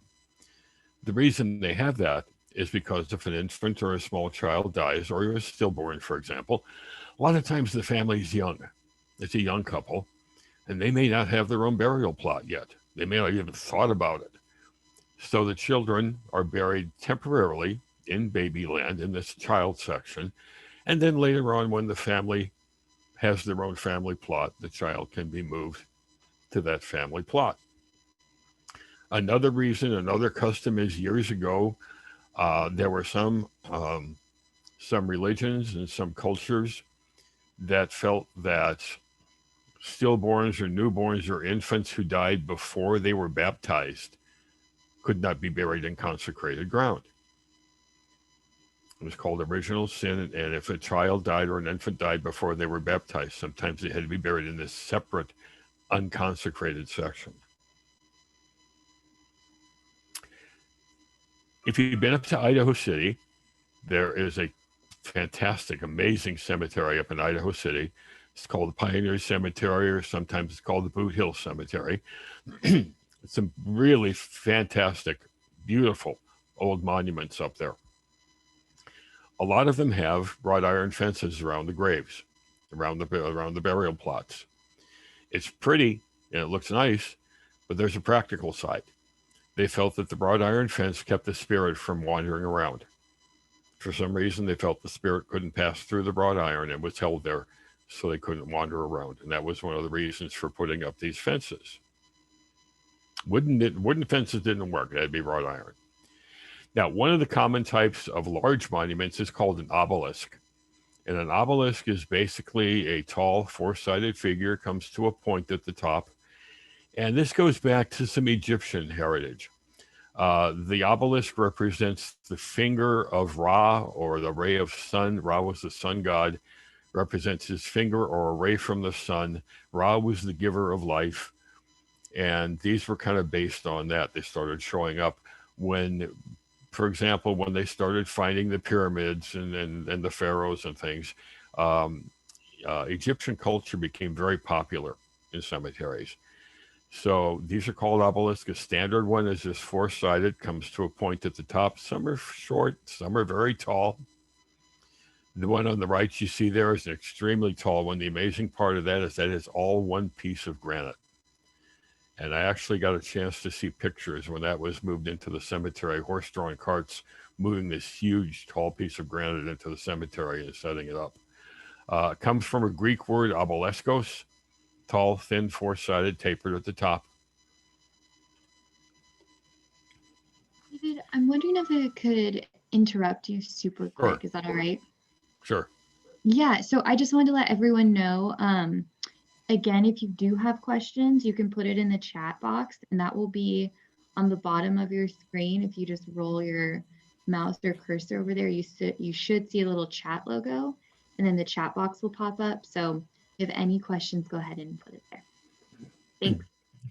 The reason they have that is because if an infant or a small child dies, or you're stillborn, for example, a lot of times the family's young. It's a young couple, and they may not have their own burial plot yet. They may not even thought about it. So the children are buried temporarily in Babyland in this child section. And then later on, when the family has their own family plot, the child can be moved to that family plot. Another reason, another custom is years ago, there were some religions and some cultures that felt that stillborns or newborns or infants who died before they were baptized could not be buried in consecrated ground. It was called original sin, and if a child died or an infant died before they were baptized, sometimes they had to be buried in this separate, unconsecrated section. If you've been up to Idaho City, there is a fantastic, amazing cemetery up in Idaho City. It's called the Pioneer Cemetery, or sometimes it's called the Boot Hill Cemetery. It's some really fantastic, beautiful old monuments up there. A lot of them have wrought iron fences around the graves, around the burial plots. It's pretty and it looks nice, but there's a practical side. They felt that the wrought iron fence kept the spirit from wandering around. For some reason, they felt the spirit couldn't pass through the wrought iron and was held there, so they couldn't wander around. And that was one of the reasons for putting up these fences. Wooden fences didn't work. It had to be wrought iron. Now, one of the common types of large monuments is called an obelisk. And an obelisk is basically a tall, four-sided figure, comes to a point at the top. And this goes back to some Egyptian heritage. The obelisk represents the finger of Ra, or the ray of sun. Ra was the sun god, represents his finger or a ray from the sun. Ra was the giver of life. And these were kind of based on that. They started showing up when For example, when they started finding the pyramids and the pharaohs and things, um, Egyptian culture became very popular in cemeteries. So these are called obelisks. A standard one is just four-sided, comes to a point at the top. Some are short, some are very tall. The one on the right you see there is an extremely tall one. The amazing part of that is all one piece of granite. And I actually got a chance to see pictures when that was moved into the cemetery, horse-drawn carts moving this huge, tall piece of granite into the cemetery and setting it up. It comes from a Greek word, obeliskos, tall, thin, four-sided, tapered at the top. David, I'm wondering if I could interrupt you super quick. Sure. Is that all right? Sure. Yeah, so I just wanted to let everyone know, again, if you do have questions, you can put it in the chat box, and that will be on the bottom of your screen. If you just roll your mouse or cursor over there, you should see a little chat logo, and then the chat box will pop up. So if any questions, go ahead and put it there. Thanks.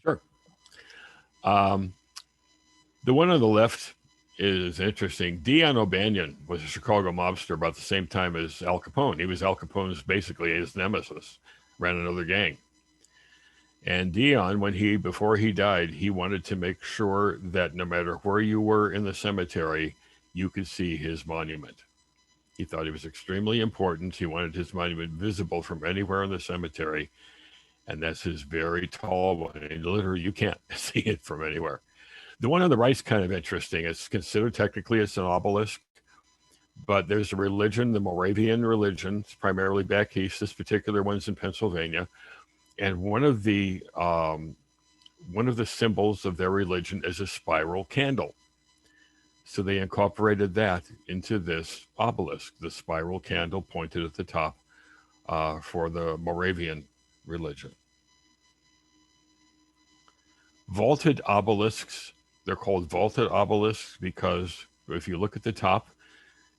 Sure. The one on the left is interesting. Dion O'Banion was a Chicago mobster about the same time as Al Capone. He was Al Capone's basically his nemesis, ran another gang. And Dion, before he died, he wanted to make sure that no matter where you were in the cemetery, you could see his monument. He thought he was extremely important. He wanted his monument visible from anywhere in the cemetery. And that's his very tall one. And literally, you can't see it from anywhere. The one on the right is kind of interesting. It's considered technically it's an obelisk, but there's a religion, the Moravian religion. It's primarily back east. This particular one's in Pennsylvania. And one of the symbols of their religion is a spiral candle. So they incorporated that into this obelisk, the spiral candle pointed at the top for the Moravian religion. Vaulted obelisks, they're called vaulted obelisks because if you look at the top,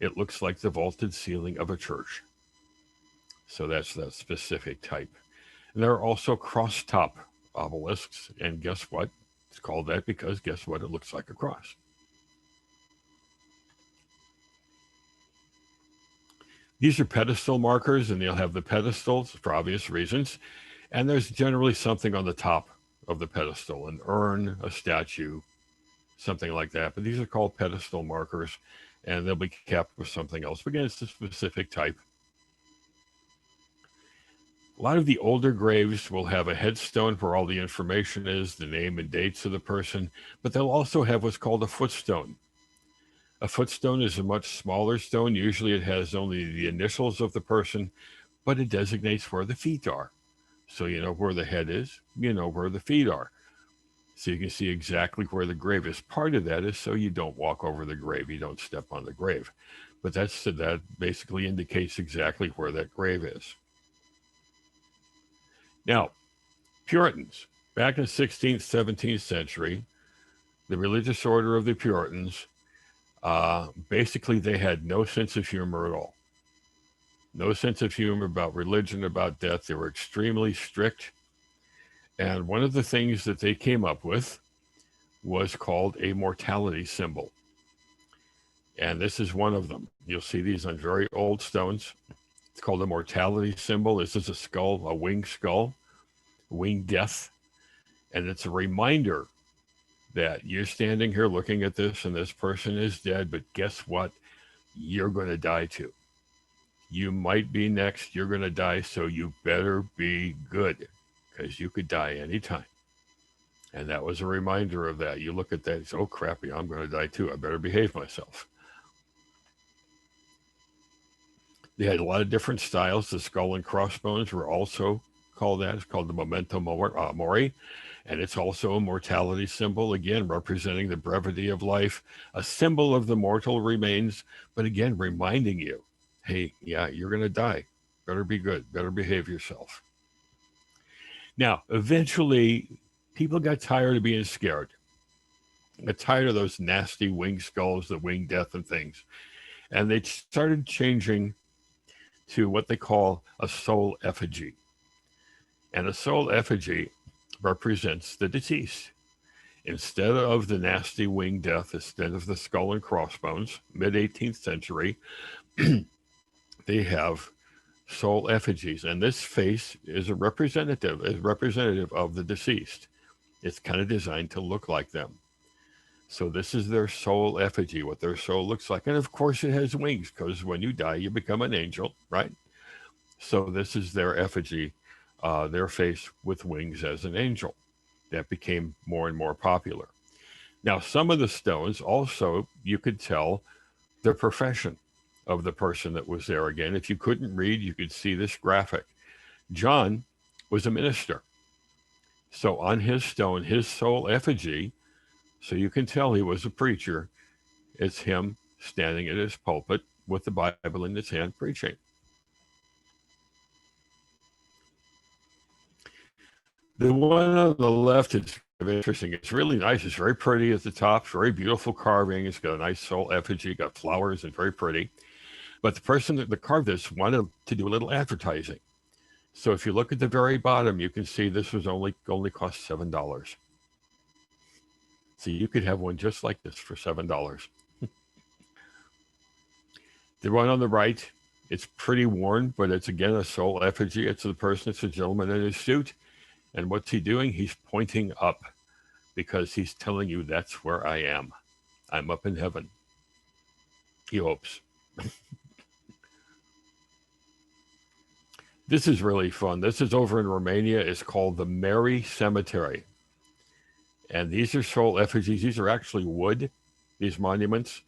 it looks like the vaulted ceiling of a church. So that's that specific type. And there are also cross-top obelisks, and guess what? It's called that because guess what? It looks like a cross. These are pedestal markers, and they'll have the pedestals for obvious reasons. And there's generally something on the top of the pedestal, an urn, a statue, something like that. But these are called pedestal markers, and they'll be capped with something else. But again, it's a specific type. A lot of the older graves will have a headstone where all the information is, the name and dates of the person, but they'll also have what's called a footstone. A footstone is a much smaller stone. Usually it has only the initials of the person, but it designates where the feet are. So you know where the head is, you know where the feet are. So you can see exactly where the grave is. Part of that is so you don't walk over the grave, you don't step on the grave. But that basically indicates exactly where that grave is. Now, Puritans, back in the 16th, 17th century, the religious order of the Puritans, basically they had no sense of humor at all. No sense of humor about religion, about death. They were extremely strict. And one of the things that they came up with was called a mortality symbol. And this is one of them. You'll see these on very old stones. It's called a mortality symbol. This is a skull, a winged skull, winged death. And it's a reminder that you're standing here looking at this and this person is dead, but guess what? You're going to die too. You might be next. You're going to die, so you better be good because you could die anytime. And that was a reminder of that. You look at that and say, oh, crappy, I'm going to die too. I better behave myself. They had a lot of different styles. The skull and crossbones were also called that. It's called the memento mori. And it's also a mortality symbol, again, representing the brevity of life, a symbol of the mortal remains, but again, reminding you, hey, yeah, you're going to die. Better be good. Better behave yourself. Now, eventually, people got tired of being scared. Got tired of those nasty winged skulls, the winged death and things. And they started changing to what they call a soul effigy. And a soul effigy represents the deceased. Instead of the nasty winged death, instead of the skull and crossbones, mid 18th century, they have soul effigies. And this face is representative of the deceased. It's kind of designed to look like them. So this is their soul effigy, what their soul looks like. And of course it has wings, because when you die, you become an angel, right? So this is their effigy, their face with wings as an angel. That became more and more popular. Now, some of the stones also, you could tell the profession of the person that was there. Again, if you couldn't read, you could see this graphic. John was a minister. So on his stone, his soul effigy, so you can tell he was a preacher, it's him standing at his pulpit with the Bible in his hand preaching. The one on the left is interesting. It's really nice. It's very pretty at the top, very beautiful carving. It's got a nice soul effigy, got flowers, and very pretty. But the person that carved this wanted to do a little advertising. So if you look at the very bottom, you can see this was only cost $7. So you could have one just like this for $7. The one on the right, it's pretty worn, but it's again a soul effigy. It's the person, it's a gentleman in his suit. And what's he doing? He's pointing up because he's telling you that's where I am. I'm up in heaven. He hopes. This is really fun. This is over in Romania. It's called the Mary Cemetery. And these are soul effigies. These are actually wood, these monuments.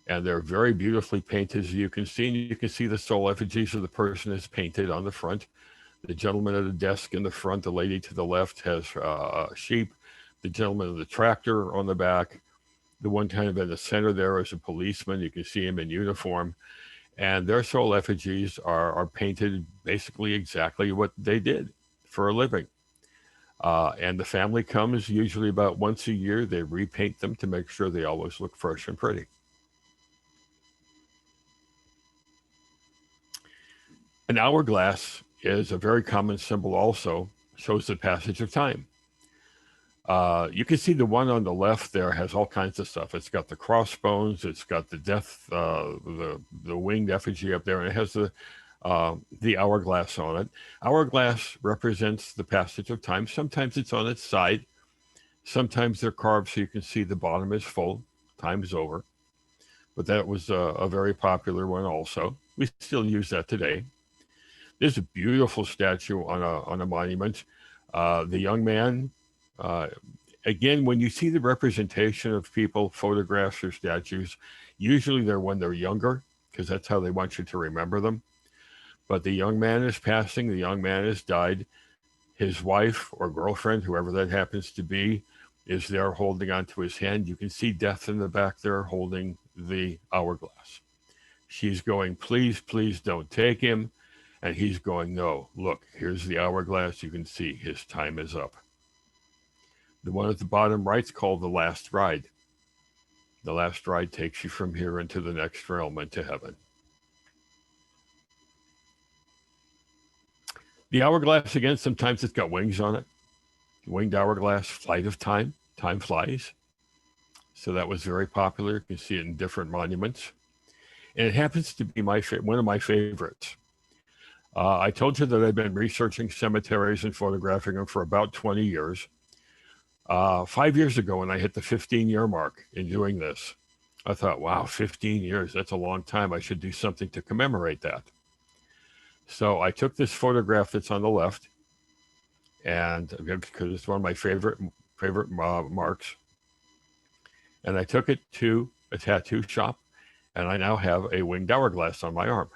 And they're very beautifully painted, as you can see. And you can see the soul effigies of the person is painted on the front. The gentleman at the desk in the front, the lady to the left has sheep. The gentleman of the tractor on the back. The one kind of in the center there is a policeman. You can see him in uniform. And their soul effigies are painted basically exactly what they did for a living. And the family comes usually about once a year. They repaint them to make sure they always look fresh and pretty. An hourglass is a very common symbol also, shows the passage of time. You can see the one on the left there has all kinds of stuff. It's got the crossbones, it's got the death, the winged effigy up there, and it has the hourglass on it. Hourglass represents the passage of time. Sometimes it's on its side. Sometimes they're carved so you can see the bottom is full, time's over. But that was a very popular one also. We still use that today. There's a beautiful statue on a monument. The young man, again, when you see the representation of people, photographs or statues, usually they're when they're younger, because that's how they want you to remember them. But the young man is passing, the young man has died. His wife or girlfriend, whoever that happens to be, is there holding onto his hand. You can see death in the back there holding the hourglass. She's going, please, please don't take him. And he's going, no, look, here's the hourglass. You can see his time is up. The one at the bottom right's called the last ride. The last ride takes you from here into the next realm, into heaven. The hourglass, again, sometimes it's got wings on it. Winged hourglass, flight of time. Time flies. So that was very popular. You can see it in different monuments. And it happens to be one of my favorites. I told you that I've been researching cemeteries and photographing them for about 20 years. 5 years ago, when I hit the 15-year mark in doing this, I thought, wow, 15 years, that's a long time. I should do something to commemorate that. So I took this photograph that's on the left, and because it's one of my favorite marks, and I took it to a tattoo shop, and I now have a winged hourglass on my arm.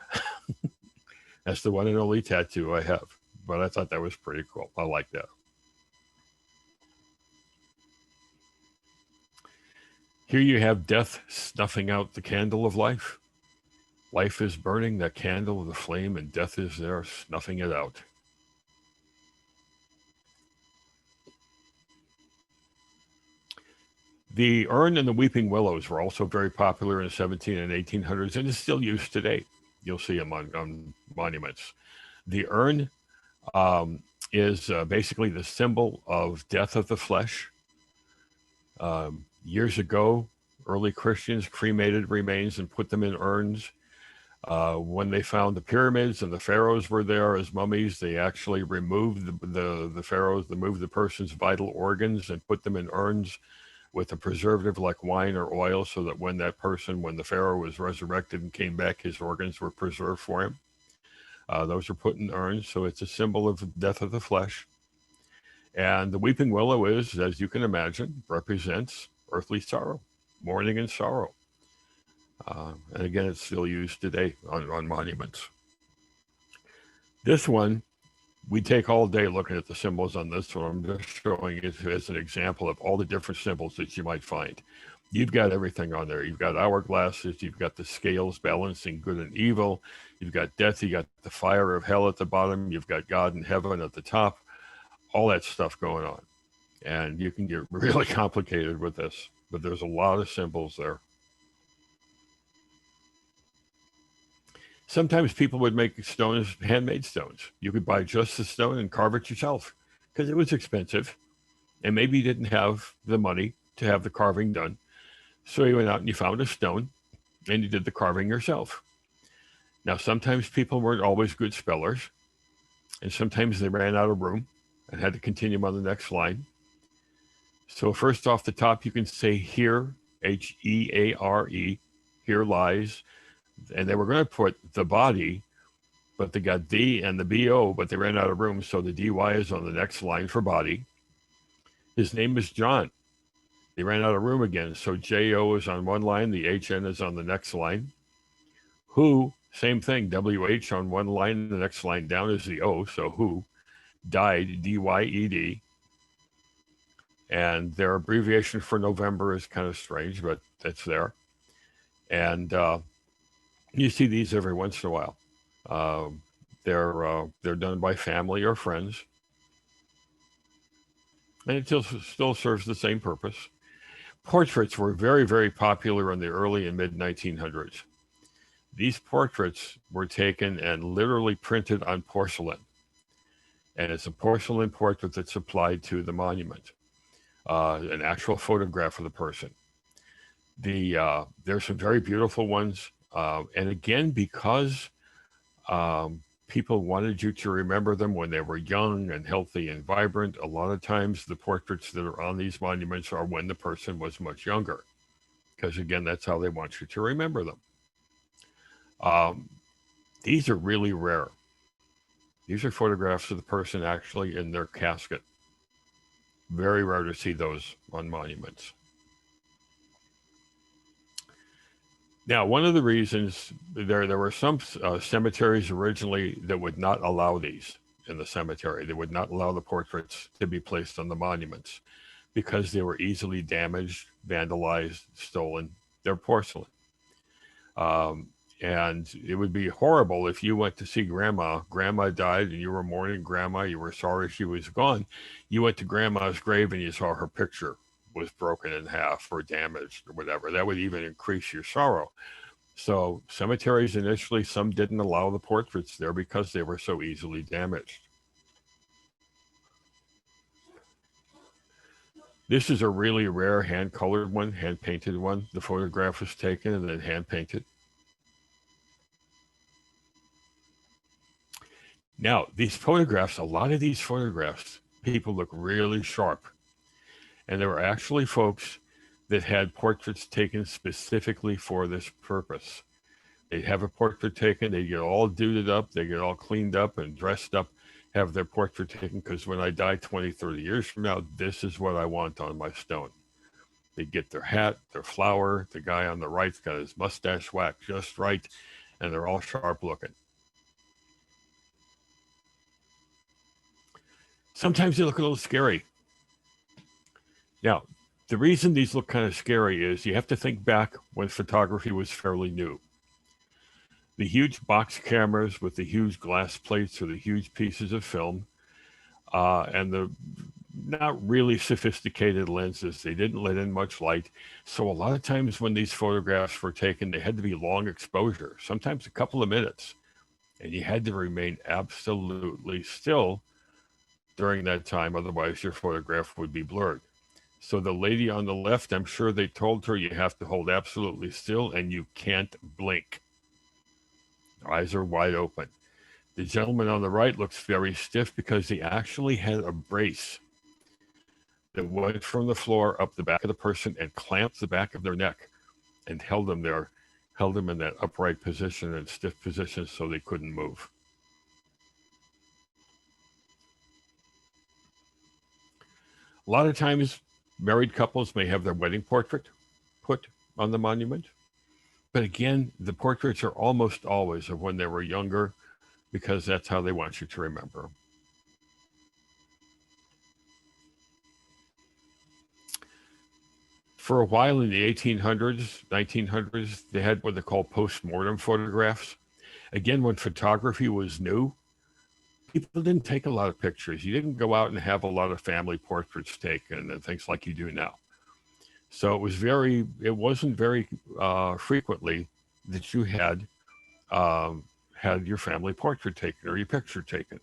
That's the one and only tattoo I have. But I thought that was pretty cool. I like that. Here you have death snuffing out the candle of life. Life is burning that candle of the flame, and death is there snuffing it out. The urn and the weeping willows were also very popular in the 17 and 1800s, and is still used today. You'll see them on monuments. The urn is basically the symbol of death of the flesh. Years ago, early Christians cremated remains and put them in urns. When they found the pyramids and the pharaohs were there as mummies, they actually removed the pharaohs, removed the person's vital organs and put them in urns with a preservative like wine or oil, so that when the pharaoh was resurrected and came back, his organs were preserved for him. Those are put in urns, so it's a symbol of the death of the flesh. And the weeping willow is, as you can imagine, represents earthly sorrow, mourning and sorrow. And again, it's still used today on monuments. This one, we take all day looking at the symbols on this one. I'm just showing it as an example of all the different symbols that you might find. You've got everything on there. You've got hourglasses, you've got the scales balancing good and evil, you've got death, you got the fire of hell at the bottom, you've got God in heaven at the top, all that stuff going on. And you can get really complicated with this, but there's a lot of symbols there. Sometimes people would make stones, handmade stones. You could buy just the stone and carve it yourself because it was expensive. And maybe you didn't have the money to have the carving done. So you went out and you found a stone and you did the carving yourself. Now, sometimes people weren't always good spellers. And sometimes they ran out of room and had to continue on the next line. So first off the top, you can say here, H-E-A-R-E, here lies. And they were going to put the body, but they got D and the B-O, but they ran out of room. So the D-Y is on the next line for body. His name is John. They ran out of room again. So J-O is on one line. The H-N is on the next line. Who, same thing. W-H on one line. The next line down is the O. So who died, D-Y-E-D. And their abbreviation for November is kind of strange, but it's there. And you see these every once in a while. They're done by family or friends. And it still serves the same purpose. Portraits were very, very popular in the early and mid 1900s. These portraits were taken and literally printed on porcelain. And it's a porcelain portrait that's applied to the monument. An actual photograph of the person. There's some very beautiful ones. And again, because people wanted you to remember them when they were young and healthy and vibrant, a lot of times the portraits that are on these monuments are when the person was much younger. Because again, that's how they want you to remember them. These are really rare. These are photographs of the person actually in their casket. Very rare to see those on monuments. Now, one of the reasons there were some cemeteries originally that would not allow these in the cemetery. They would not allow the portraits to be placed on the monuments because they were easily damaged, vandalized, stolen. They're porcelain. And it would be horrible if you went to see grandma. Grandma died and you were mourning grandma. You were sorry she was gone. You went to grandma's grave and you saw her picture was broken in half or damaged or whatever. That would even increase your sorrow. So cemeteries initially, some didn't allow the portraits there because they were so easily damaged. This is a really rare hand-colored one, hand-painted one. The photograph was taken and then hand-painted. Now, these photographs, a lot of these photographs, people look really sharp. And there were actually folks that had portraits taken specifically for this purpose. They'd have a portrait taken, they'd get all duded up, they get all cleaned up and dressed up, have their portrait taken, because when I die 20, 30 years from now, this is what I want on my stone. They get their hat, their flower, the guy on the right's got his mustache whacked just right, and they're all sharp looking. Sometimes they look a little scary. Now, the reason these look kind of scary is you have to think back when photography was fairly new. The huge box cameras with the huge glass plates or the huge pieces of film and the not really sophisticated lenses. They didn't let in much light. So a lot of times when these photographs were taken, they had to be long exposure, sometimes a couple of minutes. And you had to remain absolutely still during that time. Otherwise, your photograph would be blurred. So the lady on the left, I'm sure they told her you have to hold absolutely still and you can't blink. Eyes are wide open. The gentleman on the right looks very stiff because he actually had a brace that went from the floor up the back of the person and clamped the back of their neck and held them there, held them in that upright position and stiff position so they couldn't move. A lot of times, married couples may have their wedding portrait put on the monument. But again, the portraits are almost always of when they were younger because that's how they want you to remember. For a while in the 1800s, 1900s, they had what they call post-mortem photographs. Again, when photography was new, people didn't take a lot of pictures. You didn't go out and have a lot of family portraits taken and things like you do now. So it wasn't very frequently that you had your family portrait taken or your picture taken.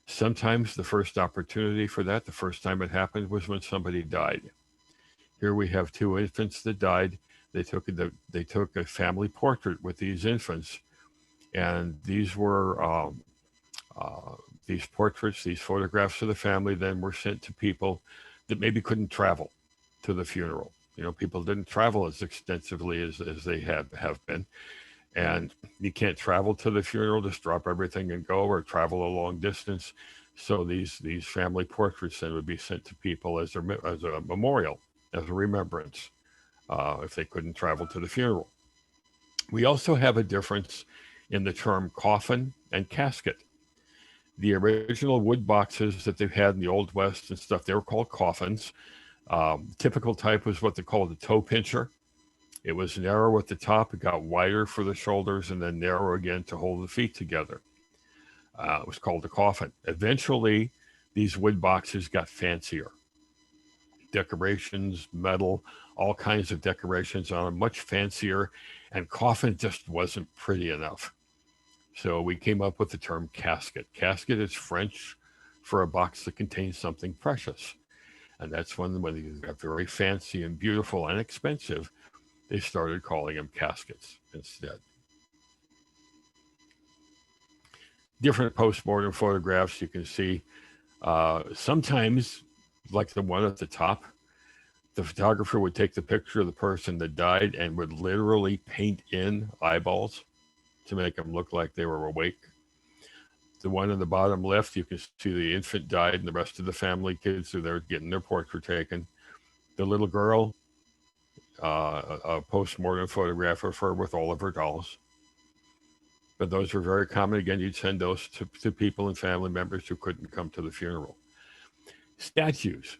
Sometimes the first opportunity for that, the first time it happened, was when somebody died. Here we have two infants that died. They took a family portrait with these infants, and these were these portraits, these photographs of the family then were sent to people that maybe couldn't travel to the funeral. You know, people didn't travel as extensively as they have been. And you can't travel to the funeral, just drop everything and go, or travel a long distance. So these family portraits then would be sent to people as a memorial, as a remembrance, if they couldn't travel to the funeral. We also have a difference in the term coffin and casket. The original wood boxes that they've had in the Old West and stuff, they were called coffins. Typical type was what they called a toe pincher. It was narrow at the top. It got wider for the shoulders and then narrow again to hold the feet together. It was called a coffin. Eventually, these wood boxes got fancier. Decorations, metal, all kinds of decorations on them, much fancier, and coffin just wasn't pretty enough. So we came up with the term casket. Casket is French for a box that contains something precious. And that's when you got very fancy and beautiful and expensive, they started calling them caskets instead. Different post-mortem photographs you can see. Sometimes, like the one at the top, the photographer would take the picture of the person that died and would literally paint in eyeballs to make them look like they were awake. The one in the bottom left, you can see the infant died and the rest of the family, kids are there getting their portrait taken. The little girl, a post-mortem photograph of her with all of her dolls. But those were very common. Again, you'd send those to people and family members who couldn't come to the funeral. Statues.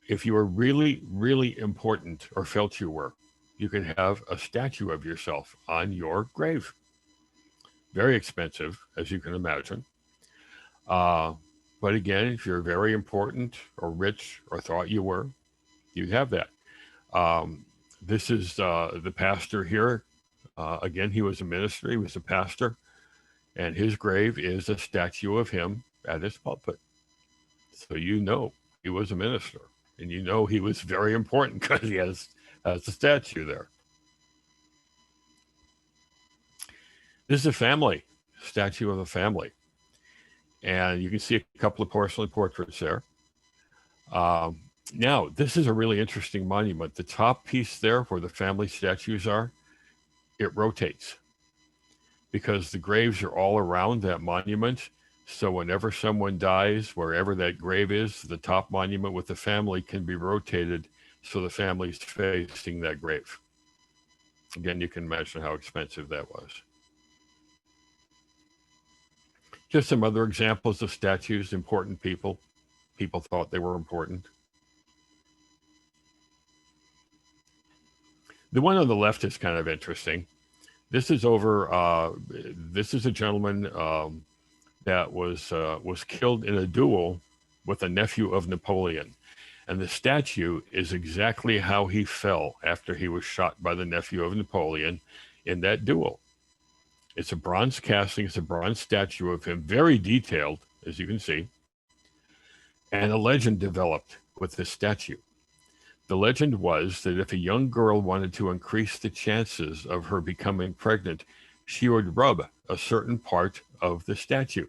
If you were really, really important or felt you were, you could have a statue of yourself on your grave. Very expensive, as you can imagine. But again, if you're very important or rich or thought you were, you'd have that. This is the pastor here. Again, he was a minister, he was a pastor, and his grave is a statue of him at his pulpit. So you know he was a minister, and you know he was very important because he has a statue there. This is a family, statue of a family. And you can see a couple of porcelain portraits there. Now, this is a really interesting monument. The top piece there where the family statues are, it rotates because the graves are all around that monument. So whenever someone dies, wherever that grave is, the top monument with the family can be rotated so the family's facing that grave. Again, you can imagine how expensive that was. Just some other examples of statues, important people. People thought they were important. The one on the left is kind of interesting. This is this is a gentleman that was killed in a duel with a nephew of Napoleon. And the statue is exactly how he fell after he was shot by the nephew of Napoleon in that duel. It's a bronze casting, it's a bronze statue of him, very detailed, as you can see. And a legend developed with this statue. The legend was that if a young girl wanted to increase the chances of her becoming pregnant, she would rub a certain part of the statue.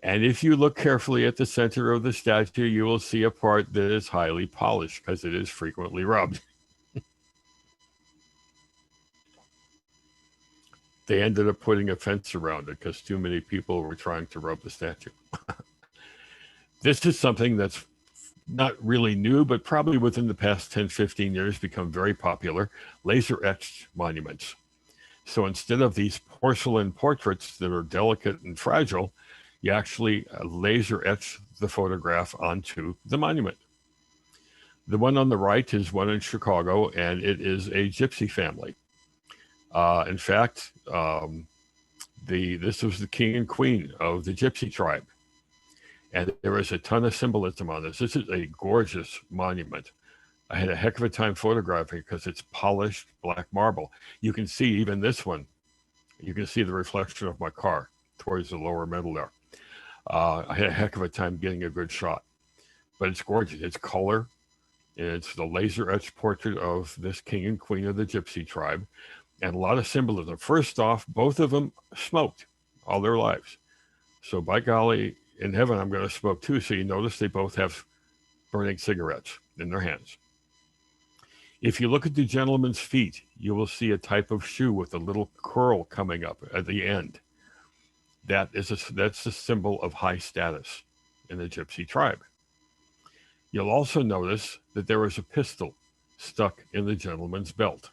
And if you look carefully at the center of the statue, you will see a part that is highly polished because it is frequently rubbed. They ended up putting a fence around it because too many people were trying to rub the statue. This is something that's not really new, but probably within the past 10, 15 years become very popular, laser etched monuments. So instead of these porcelain portraits that are delicate and fragile, you actually laser etch the photograph onto the monument. The one on the right is one in Chicago, and it is a gypsy family. In fact, this was the king and queen of the gypsy tribe. And there is a ton of symbolism on this. This is a gorgeous monument. I had a heck of a time photographing because it's polished black marble. You can see even this one. You can see the reflection of my car towards the lower middle there. I had a heck of a time getting a good shot. But it's gorgeous. It's color. And it's the laser etched portrait of this king and queen of the gypsy tribe. And a lot of symbolism. First off, both of them smoked all their lives. So by golly, in heaven, I'm going to smoke too. So you notice they both have burning cigarettes in their hands. If you look at the gentleman's feet, you will see a type of shoe with a little curl coming up at the end. That's a symbol of high status in the gypsy tribe. You'll also notice that there is a pistol stuck in the gentleman's belt.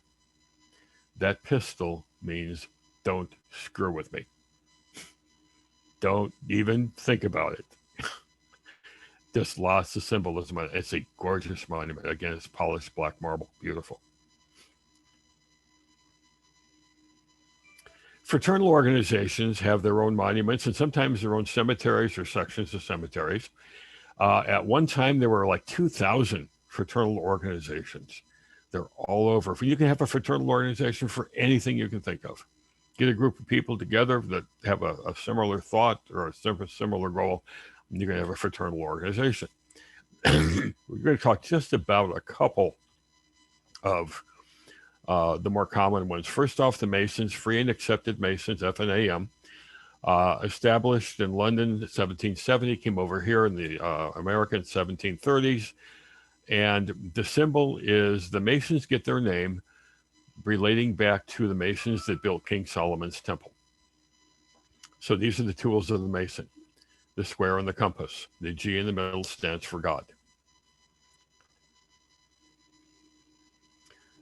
That pistol means don't screw with me. Don't even think about it. Just lots of symbolism. It's a gorgeous monument. Again, it's polished black marble. Beautiful. Fraternal organizations have their own monuments and sometimes their own cemeteries or sections of cemeteries. At one time, there were like 2,000 fraternal organizations. They're all over. You can have a fraternal organization for anything you can think of. Get a group of people together that have a similar thought or a similar goal, and you're going to have a fraternal organization. We're going to talk just about a couple of the more common ones. First off, the Masons, Free and Accepted Masons, FNAM, established in London in 1770, came over here in the American 1730s. And the symbol is the Masons get their name relating back to the Masons that built King Solomon's temple. So these are the tools of the Mason: the square and the compass. The G in the middle stands for God.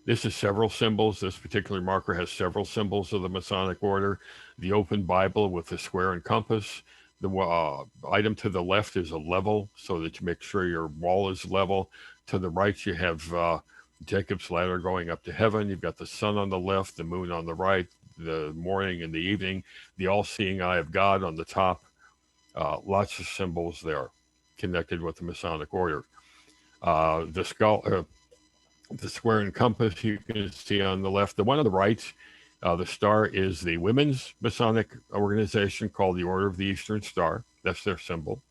This is several symbols. This particular marker has several symbols of the Masonic order. The open Bible with the square and compass. The item to the left is a level, so that you make sure your wall is level. To the right, you have Jacob's ladder going up to heaven. You've got the sun on the left, the moon on the right, the morning and the evening, the all-seeing eye of God on the top. Lots of symbols there connected with the Masonic order. The square and compass you can see on the left. The one on the right, the star is the women's Masonic organization called the Order of the Eastern Star. That's their symbol.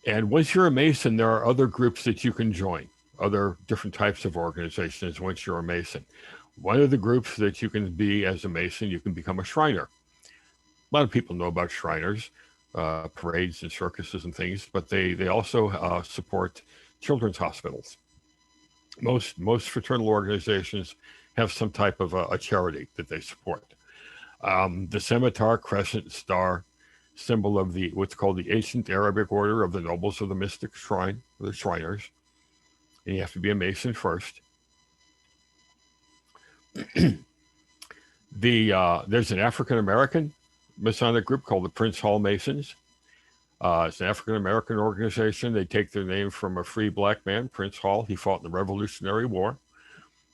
And once you're a Mason, there are other groups that you can join, other different types of organizations once you're a Mason. One of the groups that you can be as a Mason, you can become a Shriner. A lot of people know about Shriners, parades and circuses and things, but they also support children's hospitals. Most fraternal organizations have some type of a charity that they support. The scimitar, crescent, star, symbol of what's called the ancient Arabic order of the nobles of the mystic shrine, the Shriners. And you have to be a Mason first. There's an African-American Masonic group called the Prince Hall Masons. It's an African-American organization. They take their name from a free black man, Prince Hall. He fought in the Revolutionary War.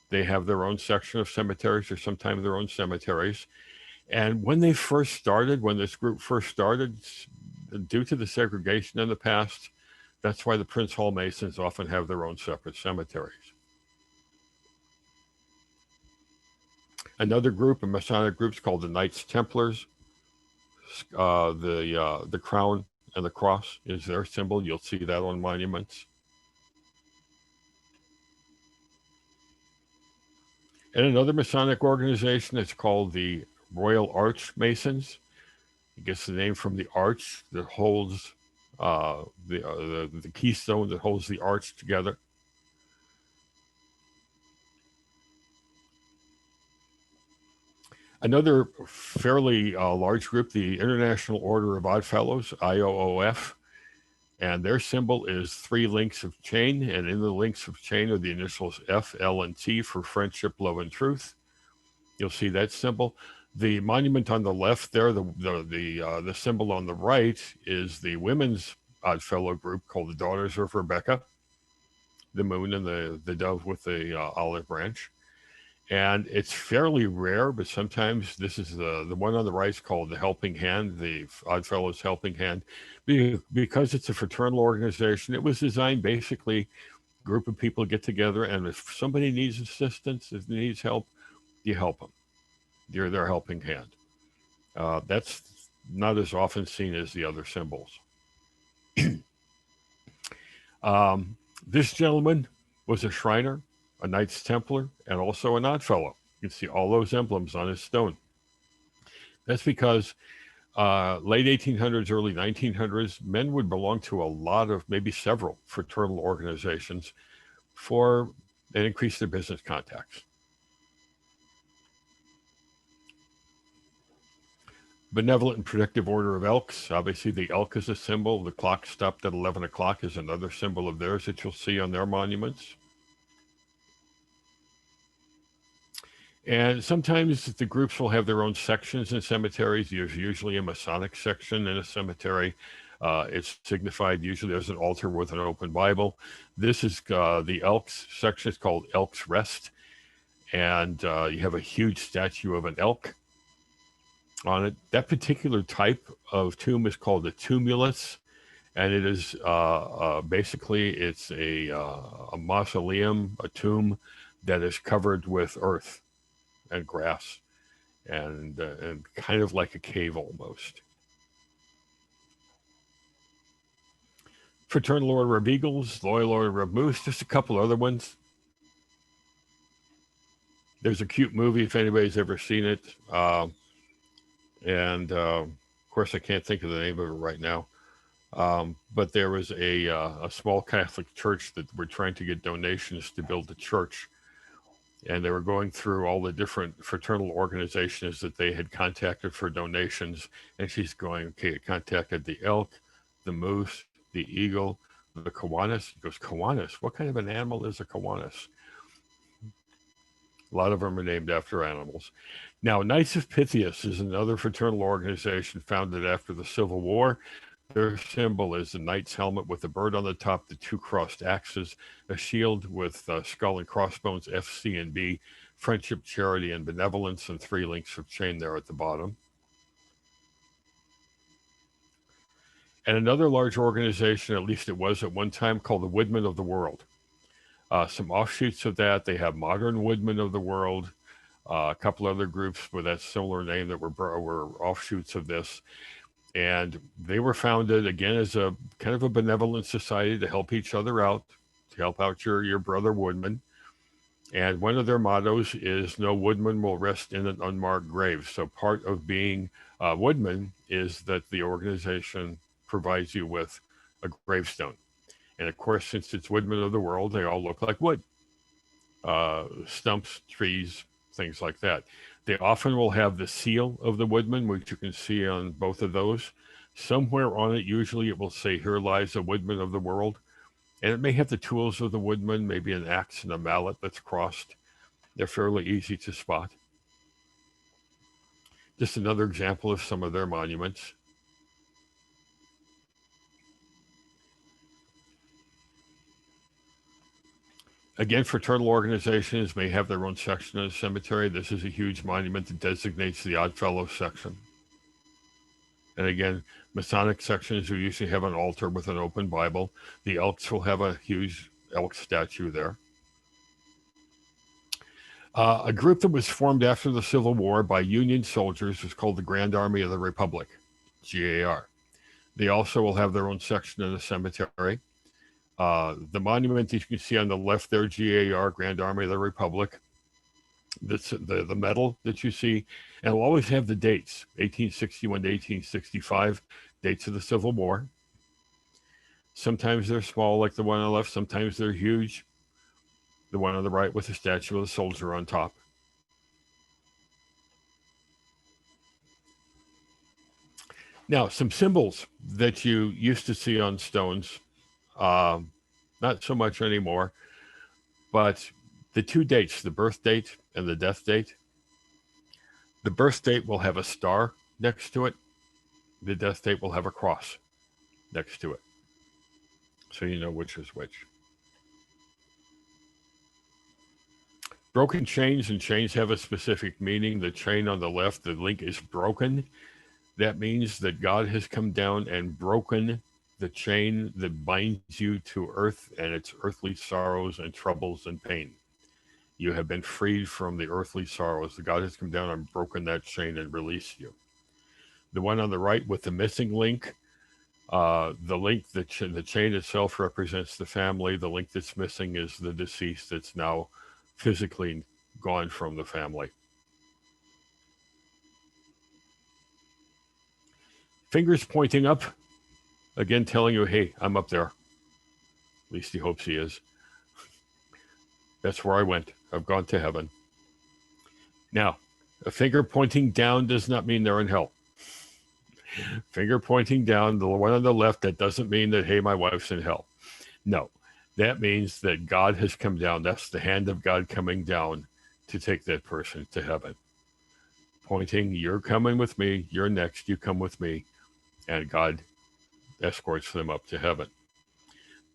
They have their own section of cemeteries, or sometimes their own cemeteries. And when this group first started, due to the segregation in the past, that's why the Prince Hall Masons often have their own separate cemeteries. Another group, a Masonic group, is called the Knights Templars. The crown and the cross is their symbol. You'll see that on monuments. And another Masonic organization is called the Royal Arch Masons. It gets the name from the arch that holds the keystone that holds the arch together. Another fairly large group, the International Order of Odd Fellows, IOOF, and their symbol is 3 links of chain, and in the links of chain are the initials F, L, and T for friendship, love, and truth. You'll see that symbol. The monument on the left there, the symbol on the right is the women's Odd Fellow group called the Daughters of Rebecca, the moon and the dove with the olive branch. And it's fairly rare, but sometimes this is the one on the right is called the Helping Hand, the Odd Fellows Helping Hand. Because it's a fraternal organization, it was designed basically a group of people get together, and if somebody needs assistance, if needs help, you help them. You're their helping hand. That's not as often seen as the other symbols. This gentleman was a Shriner, a Knights Templar, and also an Odd Fellow. You can see all those emblems on his stone. That's because late 1800s, early 1900s, men would belong to a lot of, maybe several fraternal organizations and increase their business contacts. Benevolent and Protective Order of Elks. Obviously, the elk is a symbol. The clock stopped at 11 o'clock is another symbol of theirs that you'll see on their monuments. And sometimes the groups will have their own sections in cemeteries. There's usually a Masonic section in a cemetery. It's signified usually there's an altar with an open Bible. This is the Elks section. It's called Elk's Rest. And you have a huge statue of an elk on it. That particular type of tomb is called a tumulus, and it is basically it's a mausoleum, a tomb that is covered with earth and grass, and kind of like a cave almost. Fraternal Order of Eagles, Loyal Order of Moose, just a couple other ones. There's a cute movie if anybody's ever seen it. And of course, I can't think of the name of it right now. But there was a small Catholic church that were trying to get donations to build a church. And they were going through all the different fraternal organizations that they had contacted for donations. And she's going, okay, I contacted the elk, the moose, the eagle, the Kiwanis. He goes, Kiwanis? What kind of an animal is a Kiwanis? A lot of them are named after animals. Now, Knights of Pythias is another fraternal organization founded after the Civil War. Their symbol is the knight's helmet with a bird on the top, the 2 crossed axes, a shield with skull and crossbones, F, C, and B, friendship, charity, and benevolence, and 3 links of chain there at the bottom. And another large organization, at least it was at one time, called the Woodmen of the World. Some offshoots of that. They have Modern Woodmen of the World, a couple other groups with that similar name that were offshoots of this. And they were founded, again, as a kind of a benevolent society to help each other out, to help out your brother woodman. And one of their mottos is, no woodman will rest in an unmarked grave. So part of being a woodman is that the organization provides you with a gravestone. And of course, since it's Woodmen of the World, they all look like wood. Stumps, trees, things like that. They often will have the seal of the woodman, which you can see on both of those. Somewhere on it, usually it will say, here lies a Woodman of the World. And it may have the tools of the woodman, maybe an axe and a mallet that's crossed. They're fairly easy to spot. Just another example of some of their monuments. Again, fraternal organizations may have their own section in a cemetery. This is a huge monument that designates the Odd Fellows section. And again, Masonic sections will usually have an altar with an open Bible. The Elks will have a huge elk statue there. A group that was formed after the Civil War by Union soldiers was called the Grand Army of the Republic, GAR. They also will have their own section in the cemetery. The monument that you can see on the left there, GAR, Grand Army of the Republic, that's the medal that you see, and it'll always have the dates, 1861 to 1865, dates of the Civil War. Sometimes they're small, like the one on the left. Sometimes they're huge. The one on the right with the statue of the soldier on top. Now, some symbols that you used to see on stones, not so much anymore, but the two dates, the birth date and the death date. The birth date will have a star next to it. The death date will have a cross next to it. So you know which is which. Broken chains, and chains have a specific meaning. The chain on the left, the link is broken. That means that God has come down and broken the chain that binds you to earth and its earthly sorrows and troubles and pain. You have been freed from the earthly sorrows. God has come down and broken that chain and released you. The one on the right with the missing link, the chain itself represents the family. The link that's missing is the deceased that's now physically gone from the family. Fingers pointing up, again telling you, hey, I'm up there. At least he hopes he is. That's where I went. I've gone to heaven. Now, a finger pointing down does not mean they're in hell. Finger pointing down, the one on the left, that doesn't mean that, hey, my wife's in hell. No, that means that God has come down. That's the hand of God coming down to take that person to heaven. Pointing, you're coming with me, you're next, you come with me. And God escorts them up to heaven.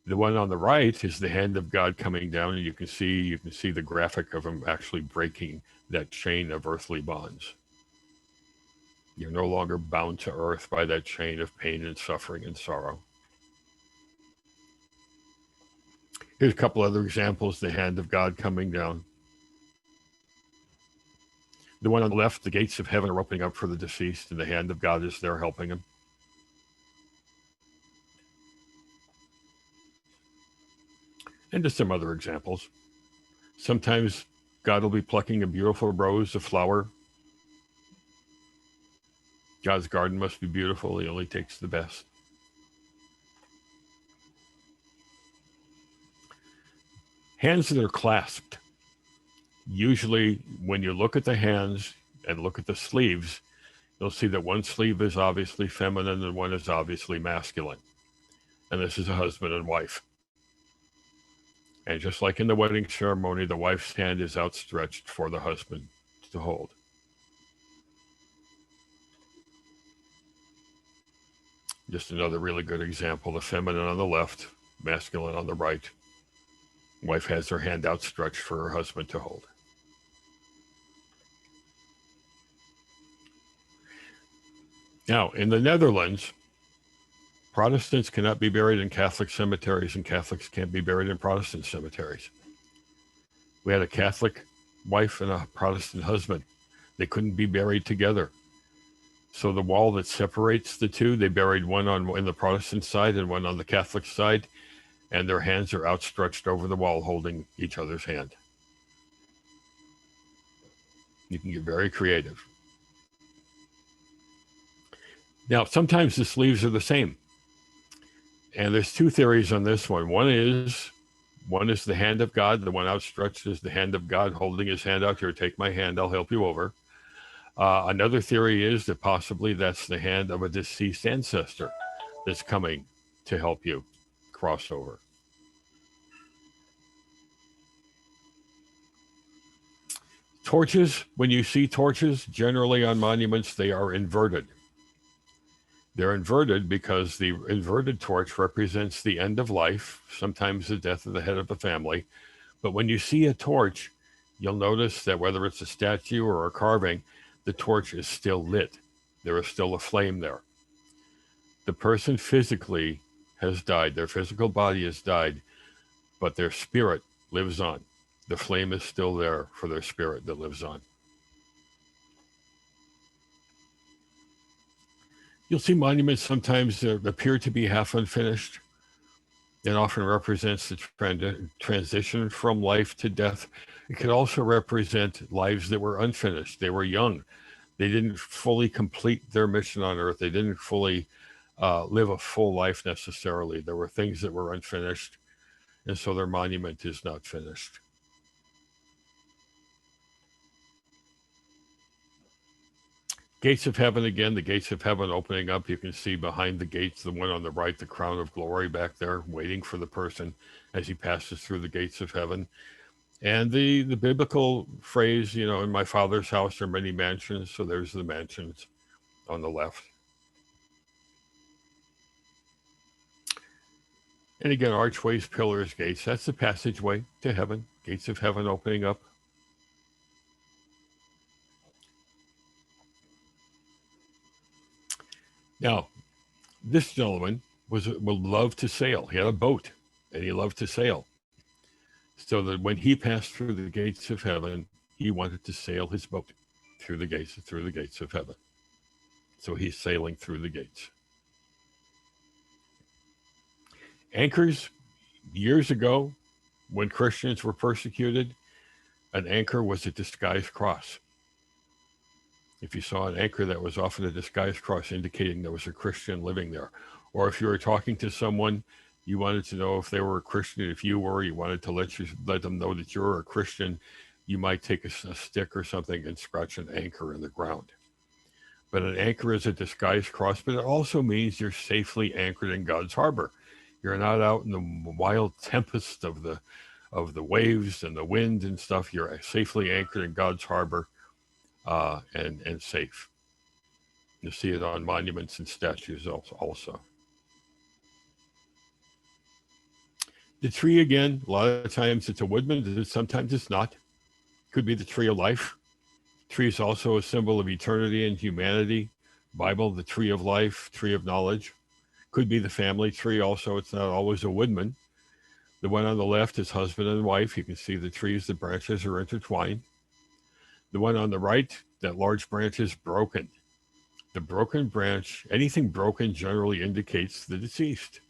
The one on the right is the hand of God coming down, and you can see the graphic of him actually breaking that chain of earthly bonds. You're no longer bound to earth by that chain of pain and suffering and sorrow. Here's a couple other examples, the hand of God coming down. The one on the left, the gates of heaven are opening up for the deceased, and the hand of God is there helping him. And just some other examples. Sometimes God will be plucking a beautiful rose, a flower. God's garden must be beautiful. He only takes the best. Hands that are clasped. Usually when you look at the hands and look at the sleeves, you'll see that one sleeve is obviously feminine and one is obviously masculine. And this is a husband and wife. And just like in the wedding ceremony, the wife's hand is outstretched for the husband to hold. Just another really good example, the feminine on the left, masculine on the right. Wife has her hand outstretched for her husband to hold. Now, in the Netherlands, Protestants cannot be buried in Catholic cemeteries, and Catholics can't be buried in Protestant cemeteries. We had a Catholic wife and a Protestant husband. They couldn't be buried together. So the wall that separates the two, they buried one in the Protestant side and one on the Catholic side, and their hands are outstretched over the wall holding each other's hand. You can get very creative. Now, sometimes the sleeves are the same. And there's two theories on this one. One is the hand of God. The one outstretched is the hand of God holding his hand out here. Take my hand, I'll help you over. Another theory is that possibly that's the hand of a deceased ancestor that's coming to help you cross over. Torches, when you see torches, generally on monuments, they are inverted. They're inverted because the inverted torch represents the end of life, sometimes the death of the head of the family. But when you see a torch, you'll notice that whether it's a statue or a carving, the torch is still lit. There is still a flame there. The person physically has died. Their physical body has died, but their spirit lives on. The flame is still there for their spirit that lives on. You'll see monuments sometimes that appear to be half unfinished. It often represents the transition from life to death. It could also represent lives that were unfinished. They were young. They didn't fully complete their mission on earth. They didn't fully live a full life necessarily. There were things that were unfinished, and so their monument is not finished. Gates of heaven again, the gates of heaven opening up. You can see behind the gates, the one on the right, the crown of glory back there, waiting for the person as he passes through the gates of heaven. And the biblical phrase, you know, in my Father's house are many mansions. So there's the mansions on the left. And again, archways, pillars, gates. That's the passageway to heaven. Gates of heaven opening up. Now, this gentleman would love to sail. He had a boat, and he loved to sail. So that when he passed through the gates of heaven, he wanted to sail his boat through the gates of heaven. So he's sailing through the gates. Anchors, years ago, when Christians were persecuted, an anchor was a disguised cross. If you saw an anchor, that was often a disguised cross indicating there was a Christian living there. Or if you were talking to someone, you wanted to know if they were a Christian. If you were, you wanted to let them know that you're a Christian. You might take a stick or something and scratch an anchor in the ground. But an anchor is a disguised cross, but it also means you're safely anchored in God's harbor. You're not out in the wild tempest of the waves and the wind and stuff. You're safely anchored in God's harbor. And safe. You see it on monuments and statues also. The tree, again, a lot of times it's a woodman, sometimes it's not. Could be the tree of life. Tree is also a symbol of eternity and humanity. Bible, the tree of life, tree of knowledge. Could be the family tree also. It's not always a woodman. The one on the left is husband and wife. You can see the trees, the branches are intertwined. The one on the right, that large branch is broken. The broken branch, anything broken generally indicates the deceased,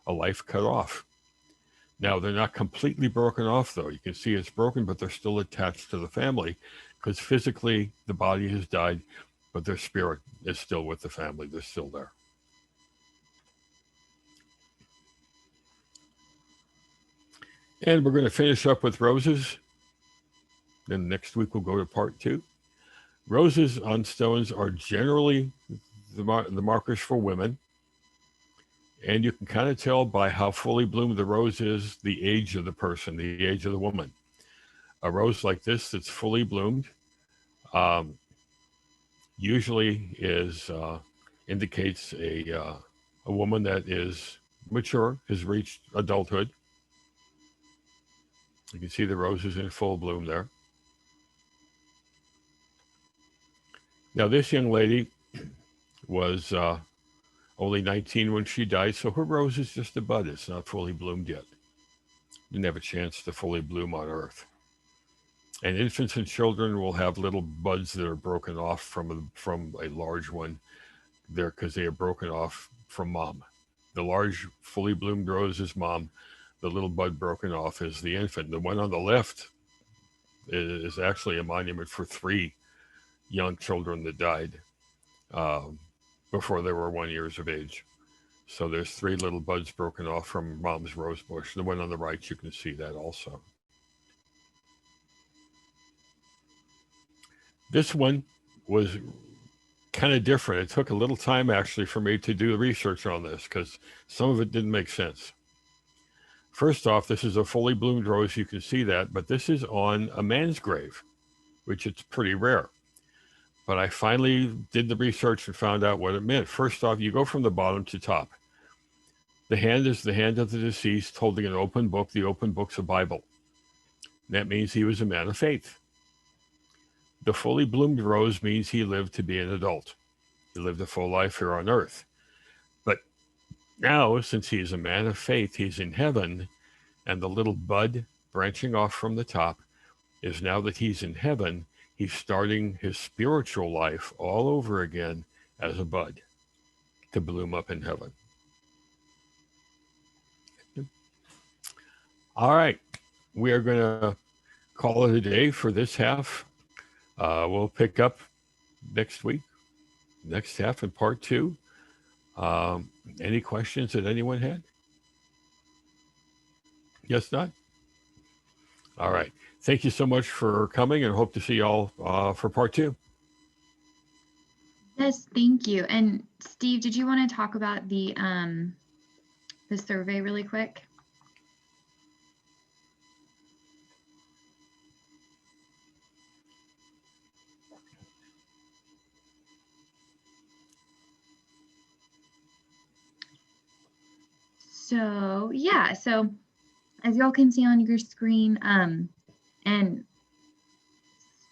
a life cut off. Now, they're not completely broken off, though. You can see it's broken, but they're still attached to the family because physically the body has died, but their spirit is still with the family. They're still there. And we're going to finish up with roses. Then next week we'll go to part 2. Roses on stones are generally the markers for women. And you can kind of tell by how fully bloomed the rose is, the age of the person, the age of the woman. A rose like this that's fully bloomed usually indicates a woman that is mature, has reached adulthood. You can see the roses in full bloom there. Now, this young lady was only 19 when she died, so her rose is just a bud. It's not fully bloomed yet. Didn't have a chance to fully bloom on earth. And infants and children will have little buds that are broken off from a large one there because they are broken off from mom. The large, fully bloomed rose is mom. The little bud broken off is the infant. The one on the left is actually a monument for 3 young children that died before they were 1 year of age. So there's 3 little buds broken off from mom's rose bush. The one on the right, you can see that also. This one was kind of different. It took a little time actually for me to do the research on this because some of it didn't make sense. First off, this is a fully bloomed rose. You can see that, but this is on a man's grave, which is pretty rare. But I finally did the research and found out what it meant. First off, you go from the bottom to top. The hand is the hand of the deceased holding an open book. The open book's a Bible. That means he was a man of faith. The fully bloomed rose means he lived to be an adult. He lived a full life here on earth. But now, since he's a man of faith, he's in heaven, and the little bud branching off from the top is now that he's in heaven, he's starting his spiritual life all over again as a bud. to bloom up in heaven. All right, we are going to call it a day for this half. We'll pick up next week, next half in part 2. Any questions that anyone had? Yes, not? All right. Thank you so much for coming, and hope to see y'all for part 2. Yes, thank you. And Steve, did you want to talk about the survey really quick? So yeah, so as y'all can see on your screen, and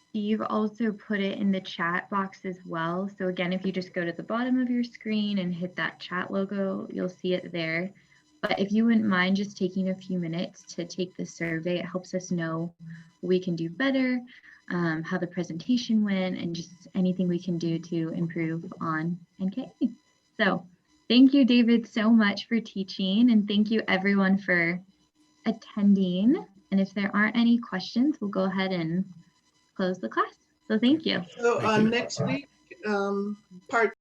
Steve also put it in the chat box as well. So again, if you just go to the bottom of your screen and hit that chat logo, you'll see it there. But if you wouldn't mind just taking a few minutes to take the survey, it helps us know what we can do better, how the presentation went, and just anything we can do to improve on NKA. So thank you, David, so much for teaching, and thank you everyone for attending. And if there aren't any questions, we'll go ahead and close the class. So thank you. So Thank you. next week, part